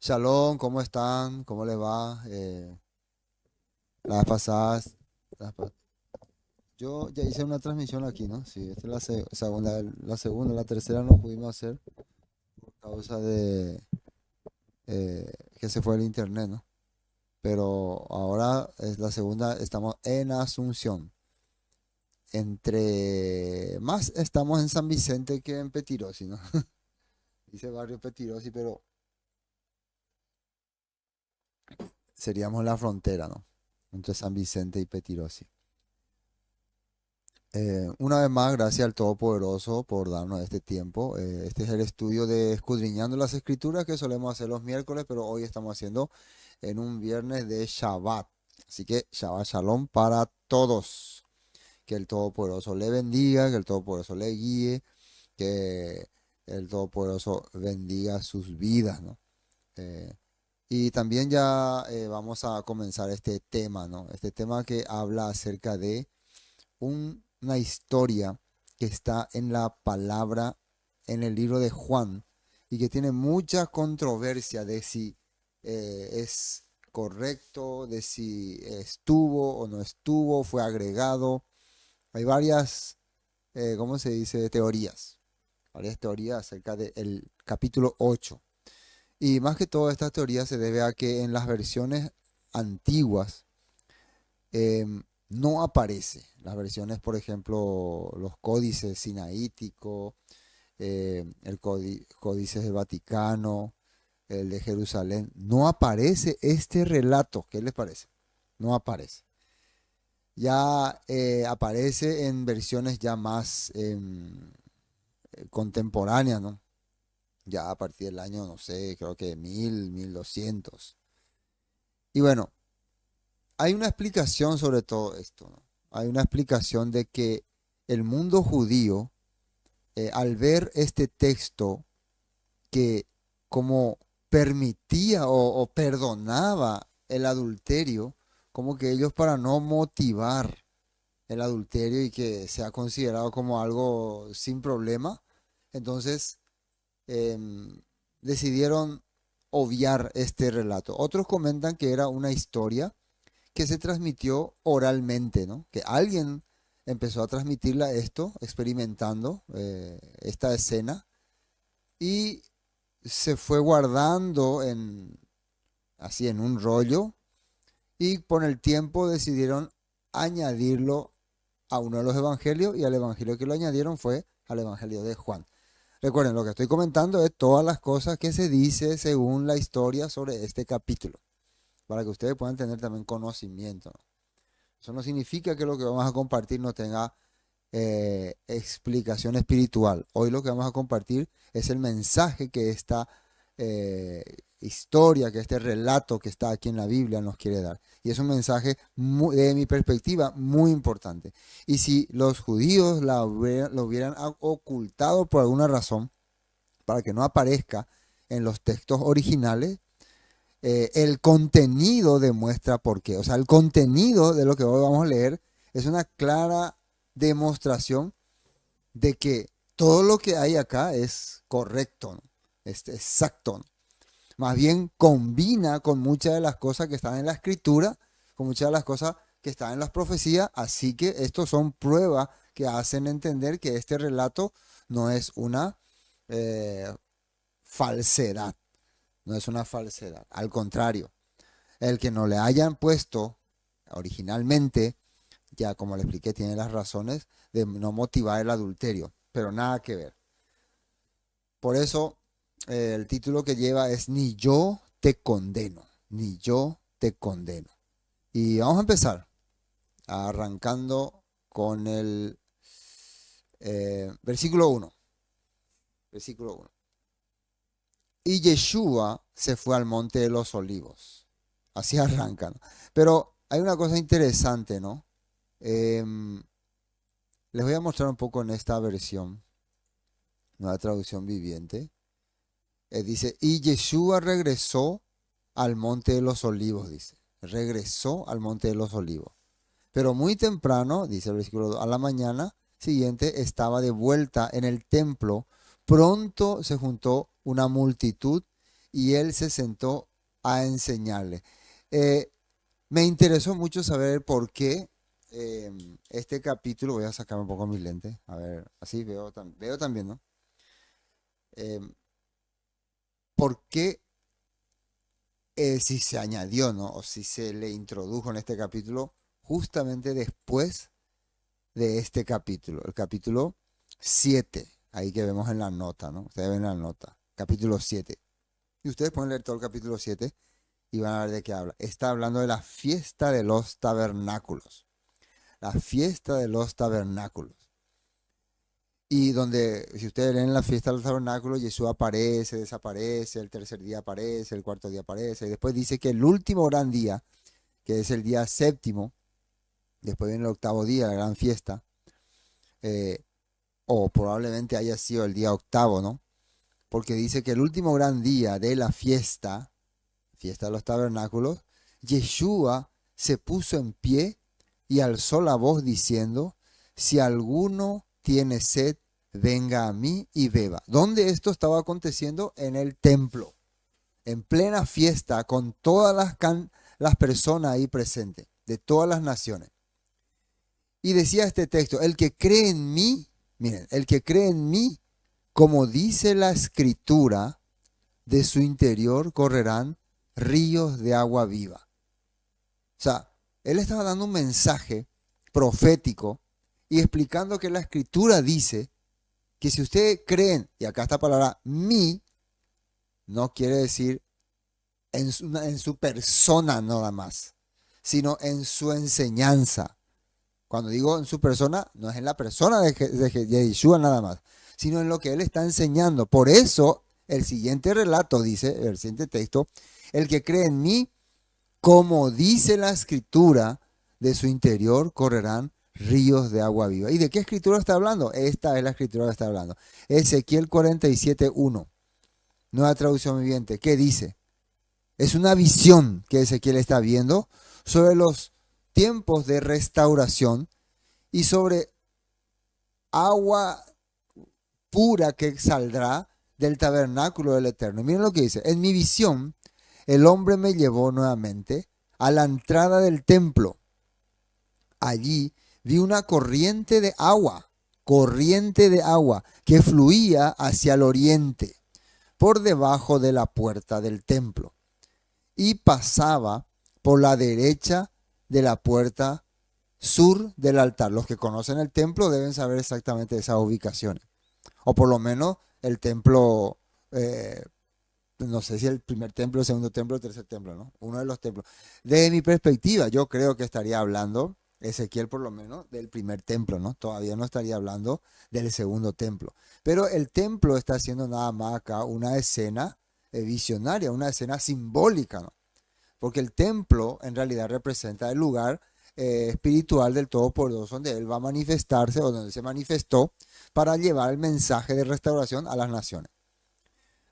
Shalom, ¿cómo están? ¿Cómo les va? Las pasadas, las pa- yo ya hice una transmisión aquí, ¿no? Sí, esta es segunda, la tercera no pudimos hacer por causa de que se fue el internet, ¿no? Pero ahora es la segunda, estamos en Asunción. Entre más estamos en San Vicente que en Petirosi, ¿no? Dice barrio Petirosi, pero seríamos la frontera, ¿no? Entre San Vicente y Petirosi. Una vez más, gracias al Todopoderoso por darnos este tiempo. Este es el estudio de Escudriñando las Escrituras que solemos hacer los miércoles, pero hoy estamos haciendo en un viernes de Shabbat. Así que Shabbat Shalom para todos. Que el Todopoderoso le bendiga, que el Todopoderoso le guíe, que el Todopoderoso bendiga sus vidas, ¿no? Eh, y también ya vamos a comenzar este tema, ¿no? Este tema que habla acerca de una historia que está en la palabra, en el libro de Juan, y que tiene mucha controversia de si es correcto, de si estuvo o no estuvo, fue agregado. Hay varias, ¿cómo se dice? Teorías. Varias teorías acerca del capítulo 8. Y más que todo, esta teoría se debe a que en las versiones antiguas, no aparece. Las versiones, por ejemplo, los códices sinaíticos, el códice del Vaticano, el de Jerusalén, no aparece este relato. ¿Qué les parece? No aparece. Ya aparece en versiones ya más contemporáneas, ¿no? Ya a partir del año, no sé, creo que 1200. Y bueno, hay una explicación sobre todo esto, ¿no? Hay una explicación de que el mundo judío, al ver este texto que como permitía o perdonaba el adulterio, como que ellos para no motivar el adulterio y que sea considerado como algo sin problema, entonces em, decidieron obviar este relato. Otros comentan que era una historia que se transmitió oralmente, ¿no? Que alguien empezó a transmitirla esto, experimentando esta escena, y se fue guardando así en un rollo, y con el tiempo decidieron añadirlo a uno de los evangelios, y al evangelio que lo añadieron fue al evangelio de Juan. Recuerden, lo que estoy comentando es todas las cosas que se dice según la historia sobre este capítulo, para que ustedes puedan tener también conocimiento, ¿no? Eso no significa que lo que vamos a compartir no tenga explicación espiritual. Hoy lo que vamos a compartir es el mensaje que esta eh, historia, que este relato que está aquí en la Biblia nos quiere dar. Y es un mensaje, de mi perspectiva, muy importante. Y si los judíos lo hubieran ocultado por alguna razón, para que no aparezca en los textos originales, el contenido demuestra por qué. O sea, el contenido de lo que hoy vamos a leer es una clara demostración de que todo lo que hay acá es correcto, ¿no? Es exacto, ¿no? Más bien combina con muchas de las cosas que están en la escritura, con muchas de las cosas que están en las profecías, así que estos son pruebas que hacen entender que este relato no es una eh, falsedad, no es una falsedad, al contrario, el que no le hayan puesto originalmente, ya como le expliqué, tiene las razones de no motivar el adulterio, pero nada que ver. Por eso el título que lleva es Ni yo te condeno, ni yo te condeno. Y vamos a empezar arrancando con el versículo uno. Versículo uno. Y Yeshua se fue al monte de los olivos. Así arrancan. Pero hay una cosa interesante, ¿no? Em, Les voy a mostrar un poco en esta versión, nueva traducción viviente. Dice, y Yeshua regresó al monte de los olivos, dice. Regresó al monte de los olivos. Pero muy temprano, dice el versículo 2, a la mañana siguiente estaba de vuelta en el templo. Pronto se juntó una multitud y él se sentó a enseñarle. Eh, Me interesó mucho saber por qué este capítulo, voy a sacar un poco mis lentes, a ver, así veo también, ¿no? Eh, ¿Por qué si se añadió, ¿no? O si se le introdujo en este capítulo justamente después de este capítulo, el capítulo 7, ahí que vemos en la nota, ¿no? Ustedes ven la nota, capítulo 7. Y ustedes pueden leer todo el capítulo 7 y van a ver de qué habla. Está hablando de la fiesta de los tabernáculos. La fiesta de los tabernáculos. Y donde, si ustedes leen la fiesta de los tabernáculos, Jesús aparece, desaparece, el tercer día aparece, el cuarto día aparece. Y después dice que el último gran día, que es el día séptimo, después viene el octavo día, la gran fiesta, o probablemente haya sido el día octavo, ¿no? Porque dice que el último gran día de la fiesta de los tabernáculos, Yeshua se puso en pie y alzó la voz diciendo, si alguno tiene sed, venga a mí y beba. ¿Dónde esto estaba aconteciendo? En el templo, en plena fiesta, con todas las personas ahí presentes, de todas las naciones. Y decía este texto, el que cree en mí, miren, el que cree en mí, como dice la escritura, de su interior correrán ríos de agua viva. O sea, él estaba dando un mensaje profético y explicando que la escritura dice que si ustedes creen, y acá esta palabra mí, no quiere decir en su persona nada más, sino en su enseñanza. Cuando digo en su persona, no es en la persona de Yeshua nada más, sino en lo que él está enseñando. Por eso, el siguiente relato dice, el siguiente texto, el que cree en mí, como dice la escritura, de su interior correrán ríos de agua viva. ¿Y de qué escritura está hablando? Esta es la escritura que está hablando. Ezequiel 47:1, nueva traducción viviente. ¿Qué dice? Es una visión que Ezequiel está viendo sobre los tiempos de restauración y sobre agua pura que saldrá del tabernáculo del Eterno. Y miren lo que dice. En mi visión, el hombre me llevó nuevamente a la entrada del templo. Allí vi una corriente de agua que fluía hacia el oriente, por debajo de la puerta del templo, y pasaba por la derecha de la puerta sur del altar. Los que conocen el templo deben saber exactamente esas ubicaciones, o por lo menos el templo, no sé si el primer templo, el segundo templo, el tercer templo, ¿no? Uno de los templos. Desde mi perspectiva, yo creo que estaría hablando Ezequiel por lo menos del primer templo, ¿no? Todavía no estaría hablando del segundo templo. Pero el templo está haciendo nada más acá una escena visionaria, una escena simbólica, ¿no? Porque el templo en realidad representa el lugar espiritual del Todopoderoso donde Él va a manifestarse o donde se manifestó para llevar el mensaje de restauración a las naciones.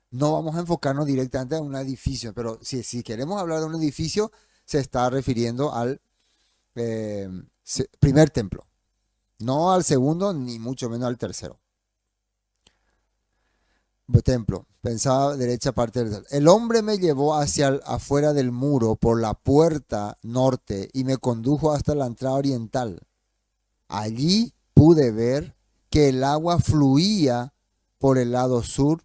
No vamos a enfocarnos directamente en un edificio, pero si queremos hablar de un edificio, se está refiriendo al primer templo, no al segundo ni mucho menos al tercero templo. Pensaba derecha parte del templo. El hombre me llevó hacia afuera del muro por la puerta norte y me condujo hasta la entrada oriental. Allí pude ver que el agua fluía por el lado sur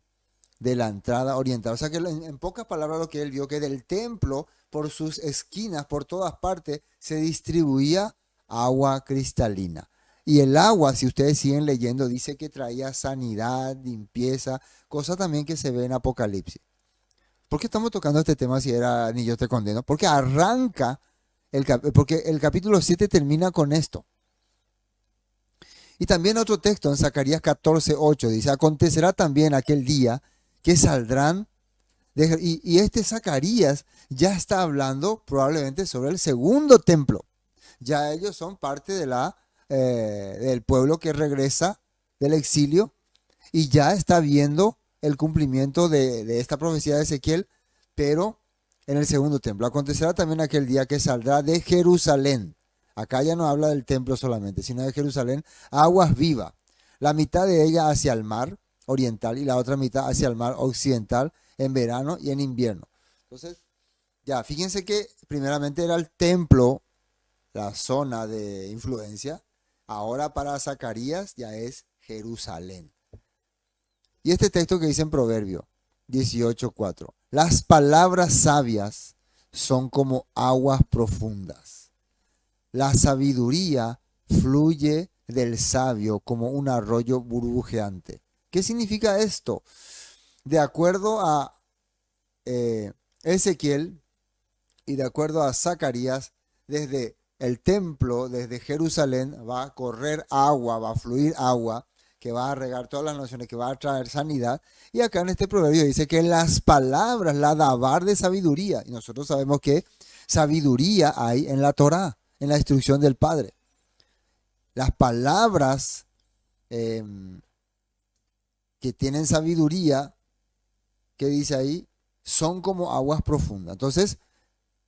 de la entrada oriental. O sea que en pocas palabras lo que él vio, que del templo, por sus esquinas, por todas partes, se distribuía agua cristalina. Y el agua, si ustedes siguen leyendo, dice que traía sanidad, limpieza, cosa también que se ve en Apocalipsis. ¿Por qué estamos tocando este tema si era ni yo te condeno? Porque arranca, porque el capítulo 7 termina con esto. Y también otro texto en Zacarías 14:8 dice, acontecerá también aquel día que saldrán, y este Zacarías ya está hablando probablemente sobre el segundo templo. Ya ellos son parte de del pueblo que regresa del exilio y ya está viendo el cumplimiento de esta profecía de Ezequiel, pero en el segundo templo. Acontecerá también aquel día que saldrá de Jerusalén. Acá ya no habla del templo solamente, sino de Jerusalén, aguas vivas. La mitad de ella hacia el mar oriental y la otra mitad hacia el mar occidental, en verano y en invierno. Entonces, ya, fíjense que primeramente era el templo, la zona de influencia. Ahora para Zacarías ya es Jerusalén. Y este texto que dice en Proverbio 18:4, las palabras sabias son como aguas profundas. La sabiduría fluye del sabio como un arroyo burbujeante. ¿Qué significa esto? De acuerdo a Ezequiel y de acuerdo a Zacarías, desde el templo, desde Jerusalén, va a correr agua, va a fluir agua, que va a regar todas las naciones, que va a traer sanidad. Y acá en este proverbio dice que las palabras, la dabar de sabiduría, y nosotros sabemos que sabiduría hay en la Torá, en la instrucción del Padre. Las palabras que tienen sabiduría, que dice ahí, son como aguas profundas. Entonces,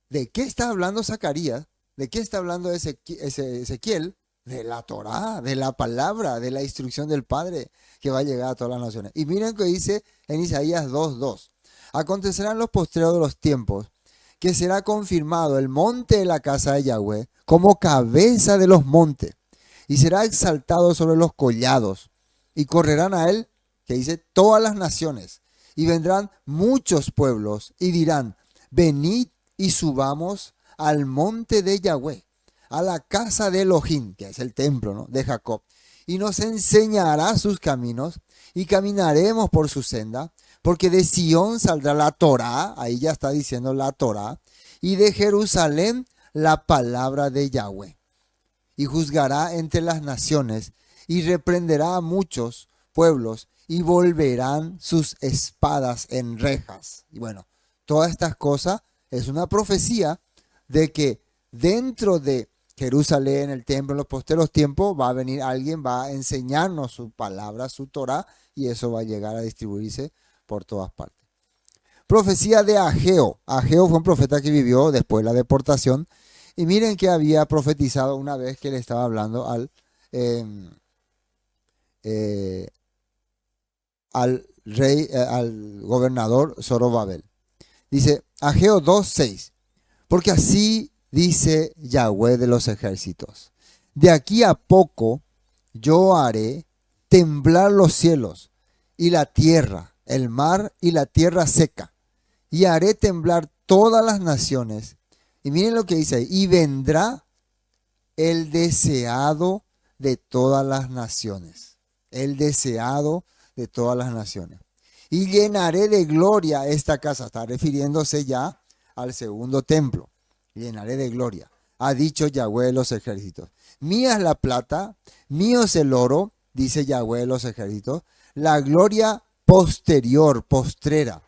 ¿de qué está hablando Zacarías? ¿De qué está hablando Ezequiel? De la Torá, de la palabra, de la instrucción del Padre que va a llegar a todas las naciones. Y miren que dice en Isaías 2:2. Acontecerán los postreros de los tiempos que será confirmado el monte de la casa de Yahweh como cabeza de los montes y será exaltado sobre los collados y correrán a él, que dice, todas las naciones y vendrán muchos pueblos y dirán, venid y subamos al monte de Yahweh, a la casa de Elohim, que es el templo, ¿no?, de Jacob, y nos enseñará sus caminos y caminaremos por su senda, porque de Sión saldrá la Torá, ahí ya está diciendo la Torá, y de Jerusalén la palabra de Yahweh, y juzgará entre las naciones y reprenderá a muchos pueblos y volverán sus espadas en rejas. Y bueno, todas estas cosas es una profecía de que dentro de Jerusalén, el templo, en los posteros tiempos, va a venir alguien, va a enseñarnos su palabra, su Torah, y eso va a llegar a distribuirse por todas partes. Profecía de Ageo. Ageo fue un profeta que vivió después de la deportación, y miren que había profetizado una vez que le estaba hablando al rey, al gobernador Zorobabel. Dice Ageo 2:6, porque así dice Yahweh de los ejércitos, de aquí a poco yo haré temblar los cielos y la tierra, el mar y la tierra seca, y haré temblar todas las naciones. Y miren lo que dice ahí, y vendrá el deseado de todas las naciones, el deseado de todas las naciones. Y llenaré de gloria esta casa, está refiriéndose ya al segundo templo. Llenaré de gloria, ha dicho Yahweh de los ejércitos. Mía es la plata, mío es el oro, dice Yahweh de los ejércitos. La gloria posterior, postrera,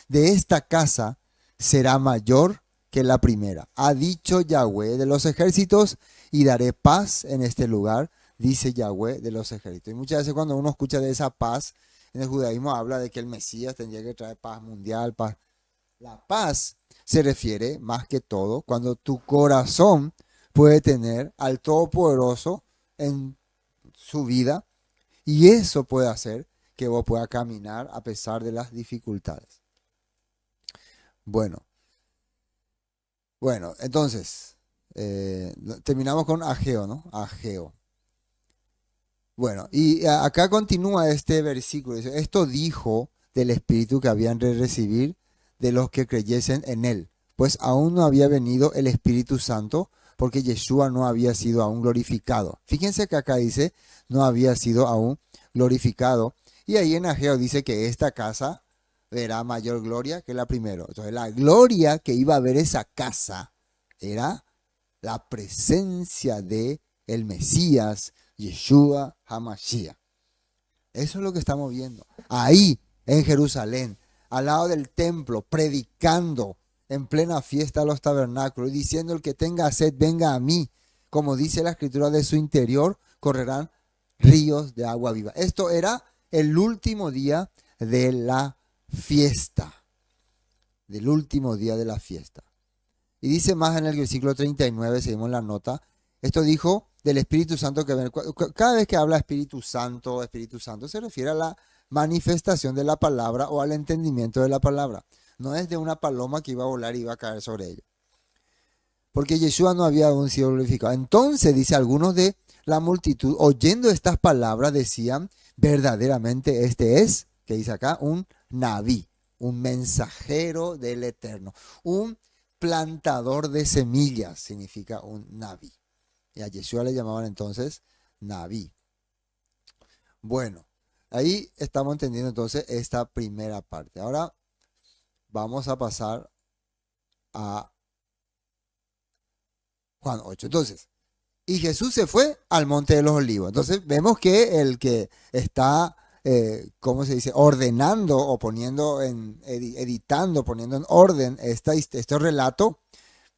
de esta casa será mayor que la primera. Ha dicho Yahweh de los ejércitos, y daré paz en este lugar, dice Yahweh de los ejércitos. Y muchas veces cuando uno escucha de esa paz, en el judaísmo habla de que el Mesías tendría que traer paz mundial, paz. La paz se refiere más que todo cuando tu corazón puede tener al Todopoderoso en su vida, y eso puede hacer que vos puedas caminar a pesar de las dificultades. Bueno, entonces terminamos con Ageo, ¿no? Ageo. Bueno, y acá continúa este versículo. Dice, esto dijo del Espíritu que habían de recibir de los que creyesen en él, pues aún no había venido el Espíritu Santo, porque Yeshua no había sido aún glorificado. Fíjense que acá dice, no había sido aún glorificado. Y ahí en Ageo dice que esta casa verá mayor gloria que la primera. Entonces la gloria que iba a ver esa casa era la presencia de el Mesías, Yeshua HaMashiach. Eso es lo que estamos viendo. Ahí, en Jerusalén, al lado del templo, predicando en plena fiesta de los tabernáculos y diciendo, el que tenga sed, venga a mí. Como dice la escritura, de su interior correrán ríos de agua viva. Esto era el último día de la fiesta. Del último día de la fiesta. Y dice más en el versículo 39, seguimos la nota. Esto dijo del Espíritu Santo que ven. Cada vez que habla Espíritu Santo, se refiere a la manifestación de la palabra o al entendimiento de la palabra. No es de una paloma que iba a volar y iba a caer sobre ellos. Porque Yeshua no había aún sido glorificado. Entonces, dice, algunos de la multitud, oyendo estas palabras, decían, verdaderamente este es, que dice acá, un naví, un mensajero del Eterno, un plantador de semillas, significa un naví. Y a Yeshua le llamaban entonces naví. Bueno, ahí estamos entendiendo entonces esta primera parte. Ahora vamos a pasar a Juan 8. Entonces, y Jesús se fue al Monte de los Olivos. Entonces vemos que el que está, ¿cómo se dice?, ordenando o poniendo editando, poniendo en orden este relato,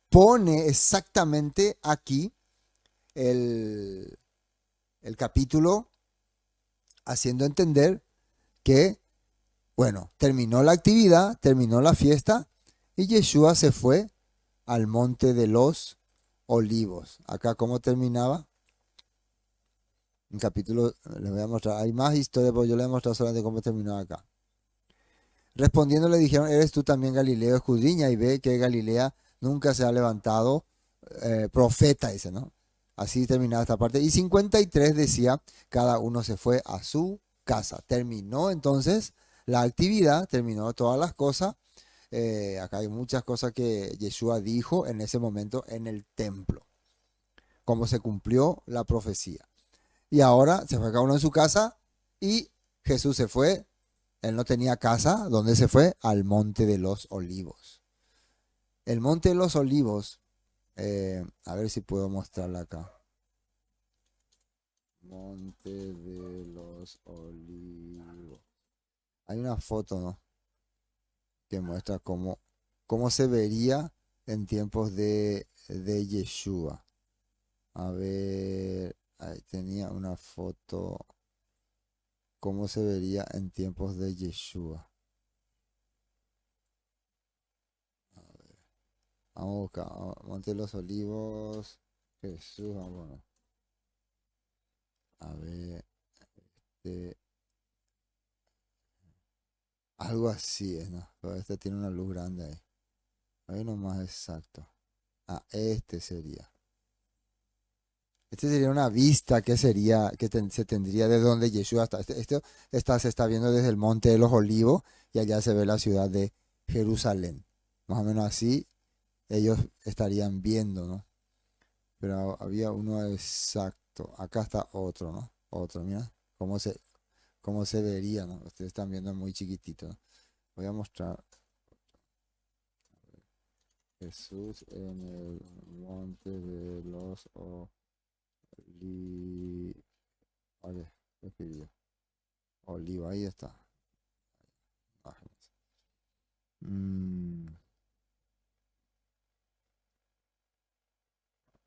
pone exactamente aquí el, el capítulo haciendo entender que, bueno, terminó la actividad, terminó la fiesta y Yeshua se fue al Monte de los Olivos. Acá, ¿cómo terminaba? Un capítulo, les voy a mostrar. Hay más historias, pero yo les he mostrado solamente cómo terminó acá. Respondiendo le dijeron, ¿eres tú también Galileo escudriña? Y ve que Galilea nunca se ha levantado profeta, dice, ¿no? Así terminaba esta parte. Y 53 decía, cada uno se fue a su casa. Terminó entonces la actividad, terminó todas las cosas. Acá hay muchas cosas que Yeshua dijo en ese momento en el templo, cómo se cumplió la profecía. Y ahora se fue cada uno en su casa y Jesús se fue. Él no tenía casa. ¿Dónde se fue? Al Monte de los Olivos. El Monte de los Olivos, a ver si puedo mostrarla acá. Monte de los Olivos. Hay una foto, ¿no?, que muestra cómo se vería en tiempos de Yeshua. A ver, ahí tenía una foto, cómo se vería en tiempos de Yeshua. Vamos a buscar, Monte de los Olivos, Jesús, bueno, a ver, este, algo así es, ¿no? Pero este tiene una luz grande ahí. Ahí nomás exacto. Este sería. Este sería una vista que sería, se tendría de donde Yeshua está. Se está viendo desde el Monte de los Olivos y allá se ve la ciudad de Jerusalén. Más o menos así ellos estarían viendo, ¿no? Pero había uno exacto. Acá está otro, ¿no? Otro, mira cómo se vería, ¿no? Ustedes están viendo muy chiquitito, ¿no? Voy a mostrar Jesús en el Monte de los Olivos. Vale, ¿qué pidió? Oliva, ahí está. Mm,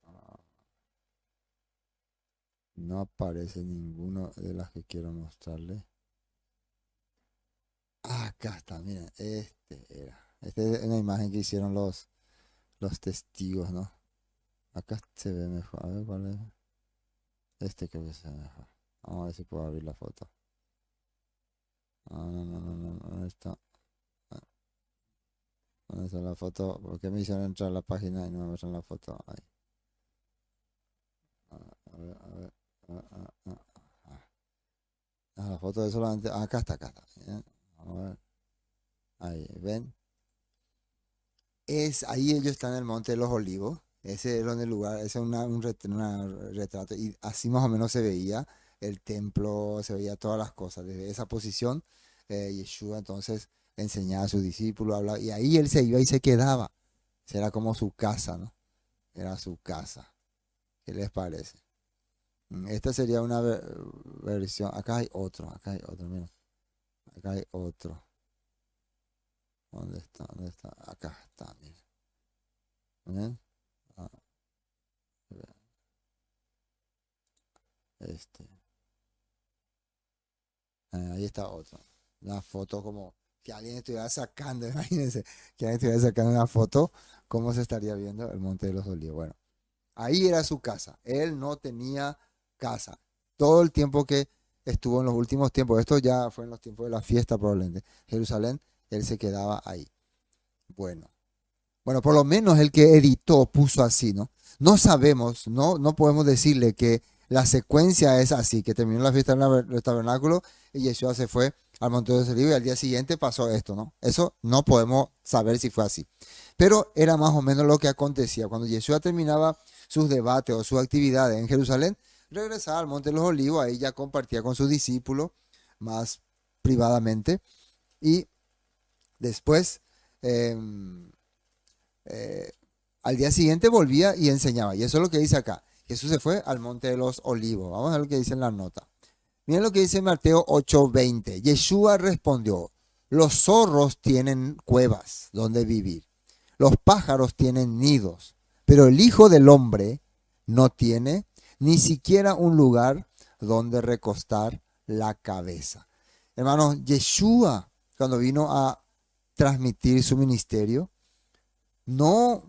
ah, no aparece ninguno de las que quiero mostrarle. Acá está, miren, este era. Esta es una imagen que hicieron los testigos, ¿no? Acá se ve mejor. A ver cuál es. Este creo que se ve mejor. Vamos a ver si puedo abrir la foto. No, ¿dónde está? Ah, ¿dónde está la foto? ¿Por qué me hicieron entrar a la página y no me muestran la foto? Ahí. A ver, a ver. La foto de solamente. Acá está, acá está. Bien. A ver. Ahí, ¿ven? Ahí ellos están en el Monte de los Olivos. Ese es donde el lugar, ese es un retrato. Y así más o menos se veía el templo, se veía todas las cosas. Desde esa posición, Yeshua entonces enseñaba a sus discípulos, hablaba, y ahí él se iba y se quedaba. Era como su casa, ¿no? Era su casa. ¿Qué les parece? Esta sería una versión. Acá hay otro, mira. Acá hay otro. ¿Dónde está? ¿Dónde está? Acá está, mira. ¿Ven? Ah, este. Ahí está otro. Una foto como que alguien estuviera sacando, imagínense, que alguien estuviera sacando una foto, cómo se estaría viendo el Monte de los Olivos. Bueno, Ahí era su casa. Él no tenía casa. Todo el tiempo que estuvo en los últimos tiempos, esto ya fue en los tiempos de la fiesta probablemente, Jerusalén, él se quedaba ahí. Bueno, bueno, por lo menos el que editó puso así, ¿no? No sabemos, no podemos decirle que la secuencia es así, que terminó la fiesta del tabernáculo y Yeshua se fue al monte de los olivos y al día siguiente pasó esto, ¿no? Eso no podemos saber si fue así. Pero era más o menos lo que acontecía. Cuando Yeshua terminaba sus debates o sus actividades en Jerusalén, regresaba al monte de los olivos, ahí ya compartía con sus discípulos más privadamente y después... em, eh, al día siguiente volvía y enseñaba. Y eso es lo que dice acá. Jesús se fue al monte de los olivos. Vamos a ver lo que dice en la nota. Miren lo que dice Mateo 8:20. Yeshua respondió, los zorros tienen cuevas donde vivir. Los pájaros tienen nidos. Pero el Hijo del Hombre no tiene ni siquiera un lugar donde recostar la cabeza. Hermanos, Yeshua, cuando vino a transmitir su ministerio, no,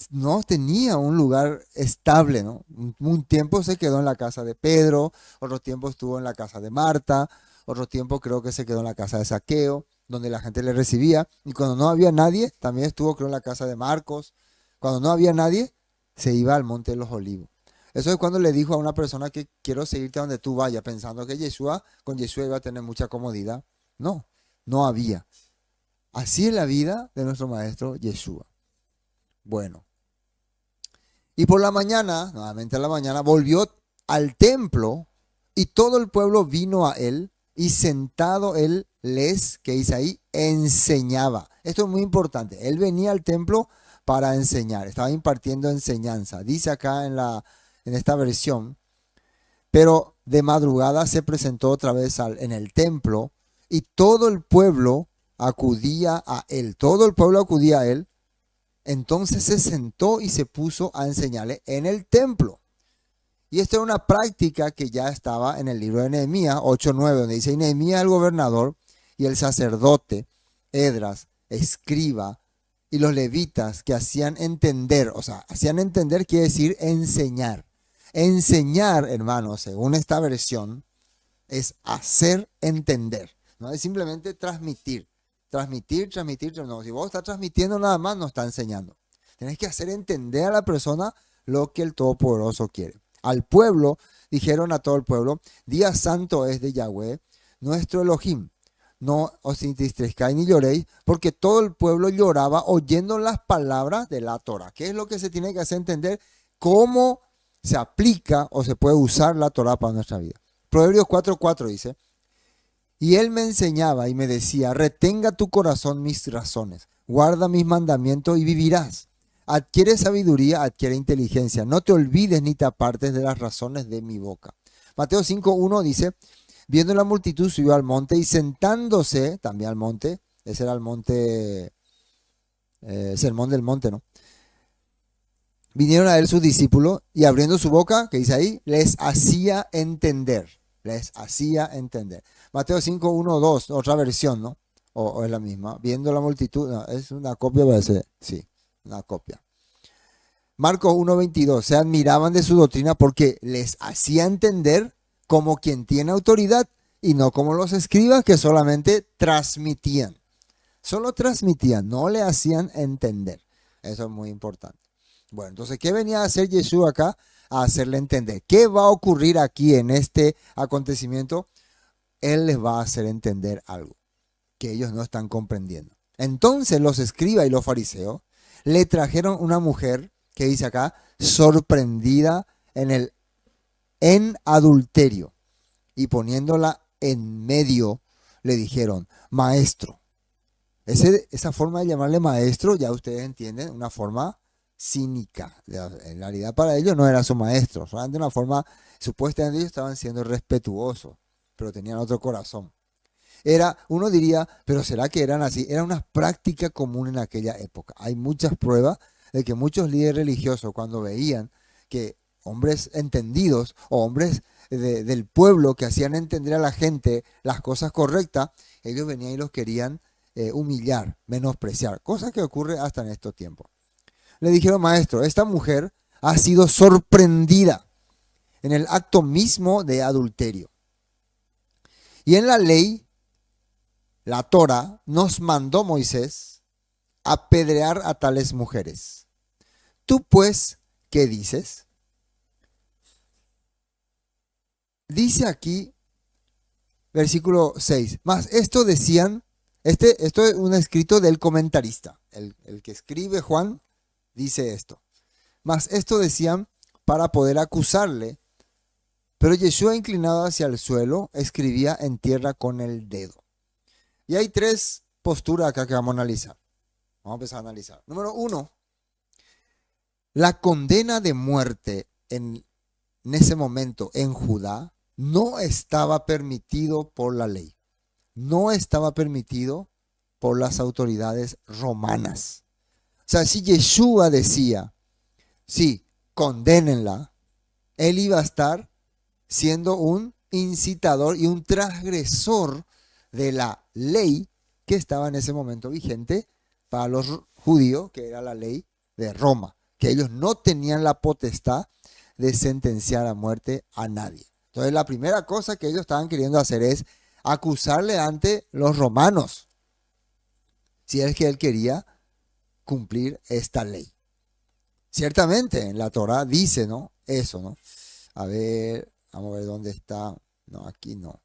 no tenía un lugar estable, ¿no? Un tiempo se quedó en la casa de Pedro, otro tiempo estuvo en la casa de Marta, otro tiempo creo que se quedó en la casa de Zaqueo, donde la gente le recibía, y cuando no había nadie, también estuvo creo en la casa de Marcos. Cuando no había nadie, se iba al monte de los olivos. Eso es cuando le dijo a una persona que quiero seguirte a donde tú vayas, pensando que con Yeshua iba a tener mucha comodidad. No, no había. Así es la vida de nuestro maestro Yeshua. Bueno, y por la mañana, nuevamente a la mañana, volvió al templo y todo el pueblo vino a él y sentado él que dice ahí, enseñaba. Esto es muy importante. Él venía al templo para enseñar, estaba impartiendo enseñanza. Dice acá en esta versión, pero de madrugada se presentó otra vez en el templo y todo el pueblo acudía a él. Todo el pueblo acudía a él. Entonces se sentó y se puso a enseñarle en el templo. Y esta era una práctica que ya estaba en el libro de Nehemías 8:9, donde dice, y Nehemías el gobernador y el sacerdote, Esdras, escriba, y los levitas que hacían entender, o sea, hacían entender quiere decir enseñar. Enseñar, hermanos, según esta versión, es hacer entender, no es simplemente transmitir. Transmitir, no. Si vos estás transmitiendo nada más, no está enseñando. Tenés que hacer entender a la persona lo que el Todopoderoso quiere. Al pueblo, dijeron a todo el pueblo, día santo es de Yahweh, nuestro Elohim. No os entristezcáis ni lloréis, porque todo el pueblo lloraba oyendo las palabras de la Torah. ¿Qué es lo que se tiene que hacer entender? ¿Cómo se aplica o se puede usar la Torah para nuestra vida? Proverbios 4:4 dice, y él me enseñaba y me decía, retenga tu corazón mis razones, guarda mis mandamientos y vivirás. Adquiere sabiduría, adquiere inteligencia, no te olvides ni te apartes de las razones de mi boca. Mateo 5:1 dice, viendo la multitud subió al monte y sentándose también al monte, ese era el monte, sermón del monte, ¿no? Vinieron a él sus discípulos y abriendo su boca, que dice ahí, les hacía entender. Les hacía entender. Mateo 5:1-2, otra versión, ¿no? O es la misma. Viendo la multitud, no, es una copia, parece. Sí, una copia. Marcos 1:22, se admiraban de su doctrina porque les hacía entender como quien tiene autoridad y no como los escribas que solamente transmitían. Solo transmitían, no le hacían entender. Eso es muy importante. Bueno, entonces, ¿qué venía a hacer Jesús acá? A hacerle entender. ¿Qué va a ocurrir aquí en este acontecimiento? Él les va a hacer entender algo que ellos no están comprendiendo. Entonces los escribas y los fariseos le trajeron una mujer que dice acá, sorprendida en adulterio. Y poniéndola en medio, le dijeron, maestro. Esa forma de llamarle maestro, ya ustedes entienden, una forma cínica. En realidad para ellos no era su maestro, solamente una forma, supuestamente ellos estaban siendo respetuosos, pero tenían otro corazón. Uno diría, pero ¿será que eran así? Era una práctica común en aquella época. Hay muchas pruebas de que muchos líderes religiosos cuando veían que hombres entendidos o hombres del pueblo que hacían entender a la gente las cosas correctas, ellos venían y los querían humillar, menospreciar, cosa que ocurre hasta en estos tiempos. Le dijeron, maestro, esta mujer ha sido sorprendida en el acto mismo de adulterio. Y en la ley, la Torá, nos mandó Moisés apedrear a tales mujeres. Tú pues, ¿qué dices? Dice aquí, versículo 6, más esto decían, esto es un escrito del comentarista, el que escribe Juan, dice esto. Mas esto decían para poder acusarle, pero Yeshua, inclinado hacia el suelo, escribía en tierra con el dedo. Y hay tres posturas acá que vamos a analizar. Vamos a empezar a analizar. Número 1, la condena de muerte en ese momento en Judá no estaba permitido por la ley. No estaba permitido por las autoridades romanas. O sea, si Yeshua decía, sí, condénenla, él iba a estar siendo un incitador y un transgresor de la ley que estaba en ese momento vigente para los judíos, que era la ley de Roma, que ellos no tenían la potestad de sentenciar a muerte a nadie. Entonces la primera cosa que ellos estaban queriendo hacer es acusarle ante los romanos, si es que él quería cumplir esta ley. Ciertamente en la Torá dice, ¿no? Eso, ¿no? A ver, vamos a ver dónde está. No, aquí no.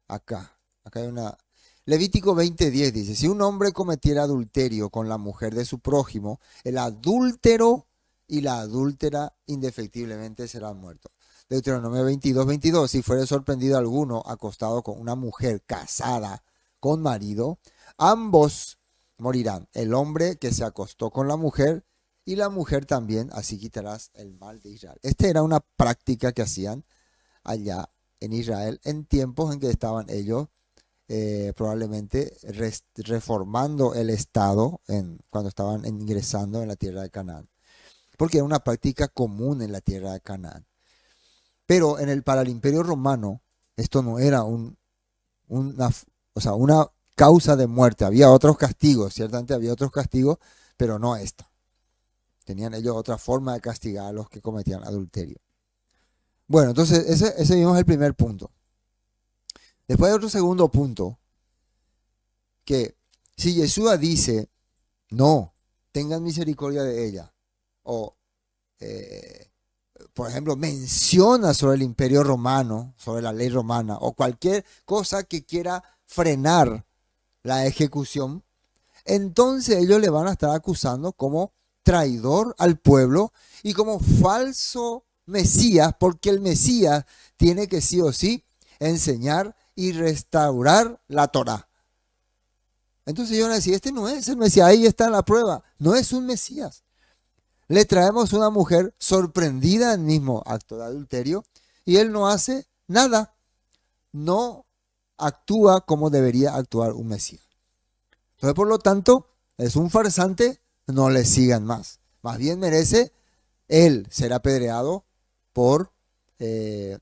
Acá hay una. Levítico 20:10 dice, si un hombre cometiera adulterio con la mujer de su prójimo, el adúltero y la adúltera indefectiblemente serán muertos. Deuteronomio 22:22, si fuere sorprendido alguno acostado con una mujer casada con marido, ambos morirán. El hombre que se acostó con la mujer y la mujer también, así quitarás el mal de Israel. Esta era una práctica que hacían allá en Israel en tiempos en que estaban ellos probablemente reformando el Estado cuando estaban ingresando en la tierra de Canaán. Porque era una práctica común en la tierra de Canaán. Pero para el Imperio Romano esto no era una causa de muerte. Había otros castigos, ciertamente había otros castigos, pero no esta. Tenían ellos otra forma de castigar a los que cometían adulterio. Bueno, entonces ese vimos el primer punto. Después hay otro segundo punto, que si Yeshua dice, no, tengan misericordia de ella, o por ejemplo menciona sobre el imperio romano, sobre la ley romana, o cualquier cosa que quiera frenar la ejecución, entonces ellos le van a estar acusando como traidor al pueblo y como falso Mesías, porque el Mesías tiene que sí o sí enseñar y restaurar la Torá. Entonces yo le decía, este no es el Mesías, ahí está la prueba, no es un Mesías. Le traemos una mujer sorprendida en el mismo acto de adulterio y él no hace nada, no actúa como debería actuar un Mesías. Entonces, por lo tanto, es un farsante, no le sigan más. Más bien merece él ser apedreado por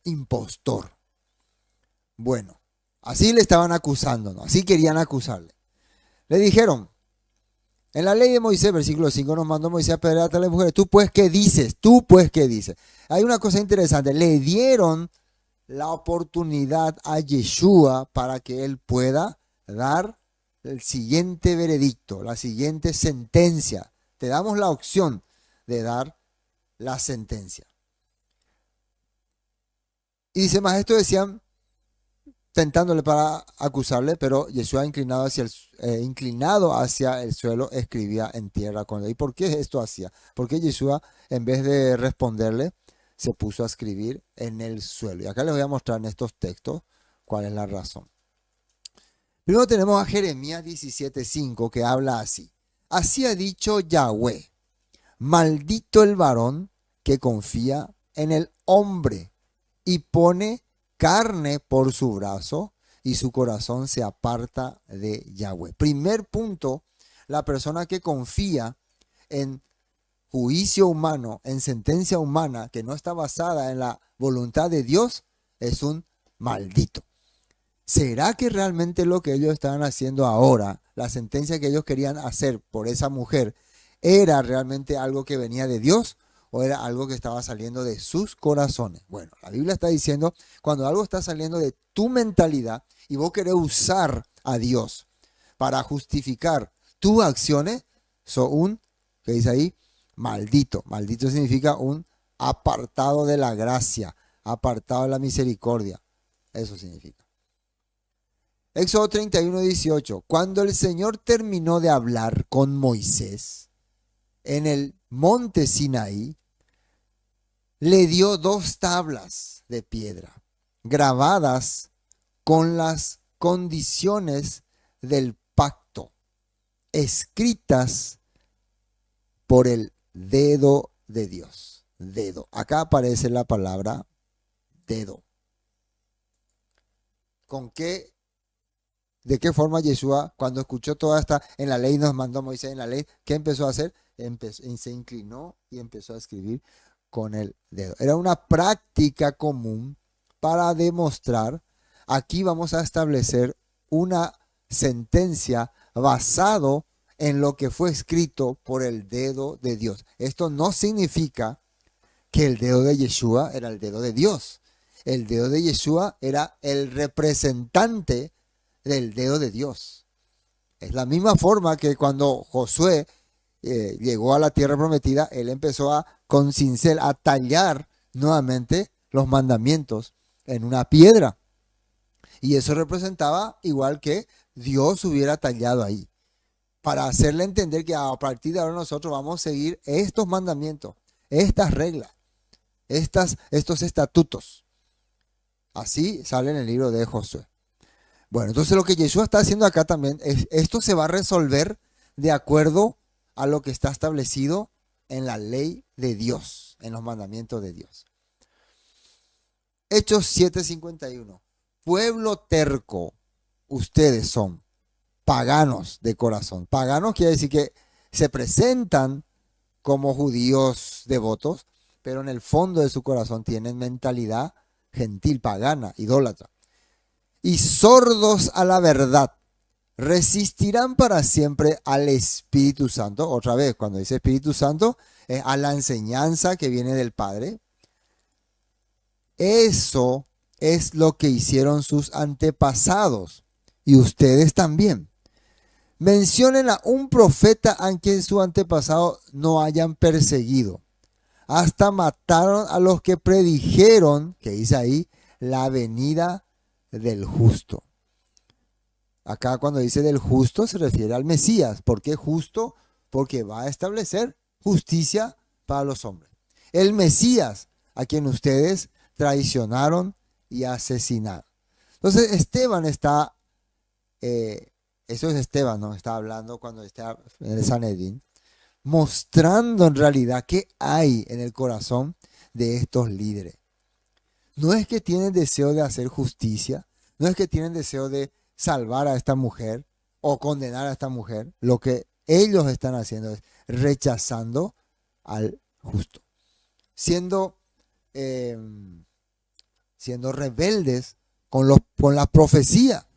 impostor. Bueno, así le estaban acusando, ¿no? Así querían acusarle. Le dijeron, en la ley de Moisés, versículo 5, nos mandó Moisés a apedrear a tales mujeres. Tú pues, ¿qué dices? Tú pues, ¿qué dices? Hay una cosa interesante. Le dieron la oportunidad a Yeshua para que él pueda dar el siguiente veredicto, la siguiente sentencia. Te damos la opción de dar la sentencia. Y dice más, esto decían tentándole para acusarle, pero Yeshua inclinado hacia el suelo escribía en tierra con él. ¿Y por qué esto hacía? Porque Yeshua, en vez de responderle, se puso a escribir en el suelo. Y acá les voy a mostrar en estos textos cuál es la razón. Primero tenemos a Jeremías 17:5 que habla así. Así ha dicho Yahweh, maldito el varón que confía en el hombre y pone carne por su brazo y su corazón se aparta de Yahweh. Primer punto, la persona que confía en juicio humano, en sentencia humana que no está basada en la voluntad de Dios, es un maldito. ¿Será que realmente lo que ellos estaban haciendo ahora, la sentencia que ellos querían hacer por esa mujer, ¿era realmente algo que venía de Dios o era algo que estaba saliendo de sus corazones? Bueno, la Biblia está diciendo, cuando algo está saliendo de tu mentalidad y vos querés usar a Dios para justificar tus acciones, sos un, ¿qué dice ahí? Maldito. Maldito significa un apartado de la gracia, apartado de la misericordia. Eso significa. Éxodo 31:18. Cuando el Señor terminó de hablar con Moisés en el monte Sinaí, le dio 2 tablas de piedra grabadas con las condiciones del pacto, escritas por el dedo de Dios. Dedo. Acá aparece la palabra dedo. ¿Con qué? ¿De qué forma Yeshua, cuando escuchó toda esta, en la ley nos mandó Moisés en la ley, qué empezó a hacer? Se inclinó y empezó a escribir con el dedo. Era una práctica común para demostrar, aquí vamos a establecer una sentencia basado en lo que fue escrito por el dedo de Dios. Esto no significa que el dedo de Yeshua era el dedo de Dios. El dedo de Yeshua era el representante del dedo de Dios. Es la misma forma que cuando Josué llegó a la tierra prometida, él empezó con cincel a tallar nuevamente los mandamientos en una piedra. Y eso representaba igual que Dios hubiera tallado ahí, para hacerle entender que a partir de ahora nosotros vamos a seguir estos mandamientos, estas reglas, estos estatutos. Así sale en el libro de Josué. Bueno, entonces lo que Yeshua está haciendo acá también es, esto se va a resolver de acuerdo a lo que está establecido en la ley de Dios, en los mandamientos de Dios. Hechos 7:51. Pueblo terco, ustedes son paganos de corazón. Paganos quiere decir que se presentan como judíos devotos, pero en el fondo de su corazón tienen mentalidad gentil, pagana, idólatra. Y sordos a la verdad, resistirán para siempre al Espíritu Santo. Otra vez, cuando dice Espíritu Santo, es a la enseñanza que viene del Padre. Eso es lo que hicieron sus antepasados y ustedes también. Mencionen a un profeta a quien su antepasado no hayan perseguido. Hasta mataron a los que predijeron, que dice ahí, la venida del justo. Acá cuando dice del justo se refiere al Mesías. ¿Por qué justo? Porque va a establecer justicia para los hombres. El Mesías, a quien ustedes traicionaron y asesinaron. Entonces Esteban está, eso es Esteban, ¿no? Está hablando cuando está en el Sanedrín, mostrando en realidad qué hay en el corazón de estos líderes. No es que tienen deseo de hacer justicia, no es que tienen deseo de salvar a esta mujer o condenar a esta mujer. Lo que ellos están haciendo es rechazando al justo, siendo rebeldes con la profecía,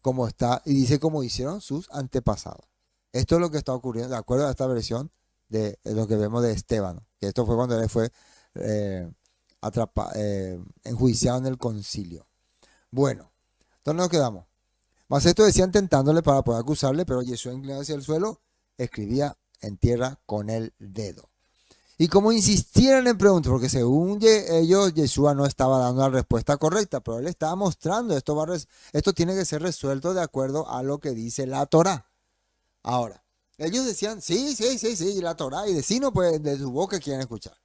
como está, y dice como hicieron sus antepasados. Esto es lo que está ocurriendo, de acuerdo a esta versión de lo que vemos de Esteban, que esto fue cuando él fue enjuiciado en el concilio. Bueno, entonces nos quedamos. Mas esto decían tentándole para poder acusarle, pero Yeshua, inclinado hacia el suelo, escribía en tierra con el dedo. Y como insistieran en preguntas, porque según ellos, Yeshua no estaba dando la respuesta correcta, pero él estaba mostrando, esto tiene que ser resuelto de acuerdo a lo que dice la Torá. Ahora, ellos decían, sí, la Torá, y decinos pues de su boca quieren escuchar.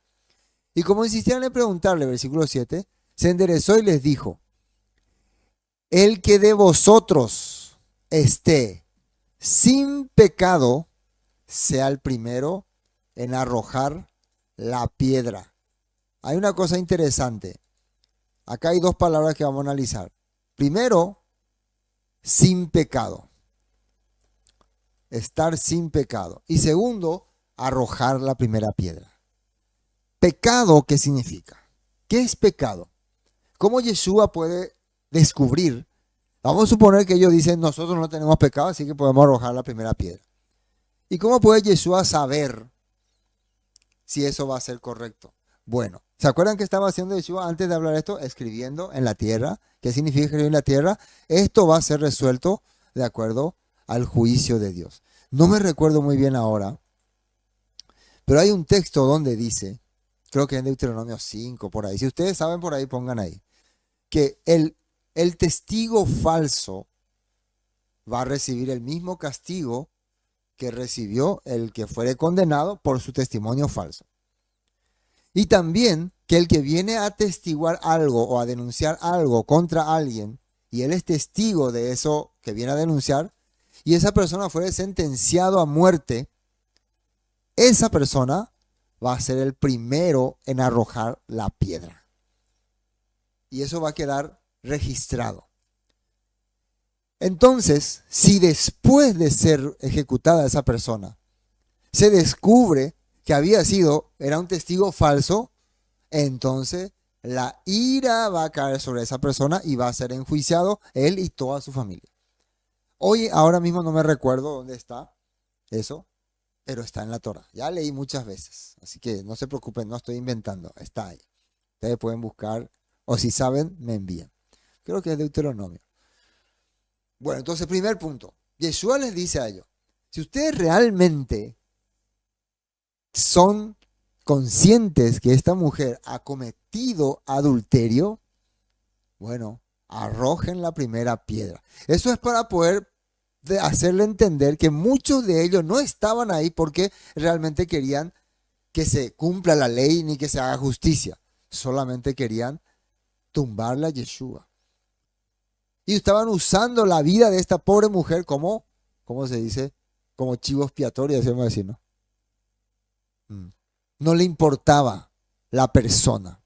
Y como insistieran en preguntarle, versículo 7, se enderezó y les dijo, el que de vosotros esté sin pecado, sea el primero en arrojar la piedra. Hay una cosa interesante. Acá hay 2 palabras que vamos a analizar. Primero, sin pecado. Estar sin pecado. Y segundo, arrojar la primera piedra. ¿Pecado qué significa? ¿Qué es pecado? ¿Cómo Yeshua puede descubrir? Vamos a suponer que ellos dicen, nosotros no tenemos pecado, así que podemos arrojar la primera piedra. ¿Y cómo puede Yeshua saber si eso va a ser correcto? Bueno, ¿se acuerdan que estaba haciendo Yeshua antes de hablar esto? Escribiendo en la tierra. ¿Qué significa escribir en la tierra? Esto va a ser resuelto de acuerdo al juicio de Dios. No me recuerdo muy bien ahora, pero hay un texto donde dice, creo que en Deuteronomio 5, por ahí. Si ustedes saben por ahí, pongan ahí. Que el testigo falso va a recibir el mismo castigo que recibió el que fuere condenado por su testimonio falso. Y también que el que viene a atestiguar algo o a denunciar algo contra alguien, y él es testigo de eso que viene a denunciar, y esa persona fuere sentenciado a muerte, esa persona va a ser el primero en arrojar la piedra. Y eso va a quedar registrado. Entonces, si después de ser ejecutada esa persona, se descubre que era un testigo falso, entonces la ira va a caer sobre esa persona y va a ser enjuiciado él y toda su familia. Hoy, ahora mismo no me recuerdo dónde está eso, pero está en la Torah. Ya leí muchas veces, así que no se preocupen, no estoy inventando, está ahí. Ustedes pueden buscar, o si saben, me envían. Creo que es Deuteronomio. Bueno, entonces, primer punto. Yeshua les dice a ellos, si ustedes realmente son conscientes que esta mujer ha cometido adulterio, bueno, arrojen la primera piedra. Eso es para poder hacerle entender que muchos de ellos no estaban ahí porque realmente querían que se cumpla la ley ni que se haga justicia. Solamente querían tumbarle a Yeshua. Y estaban usando la vida de esta pobre mujer como, ¿cómo se dice? Como chivo expiatorio, decimos decir, ¿no? No le importaba la persona.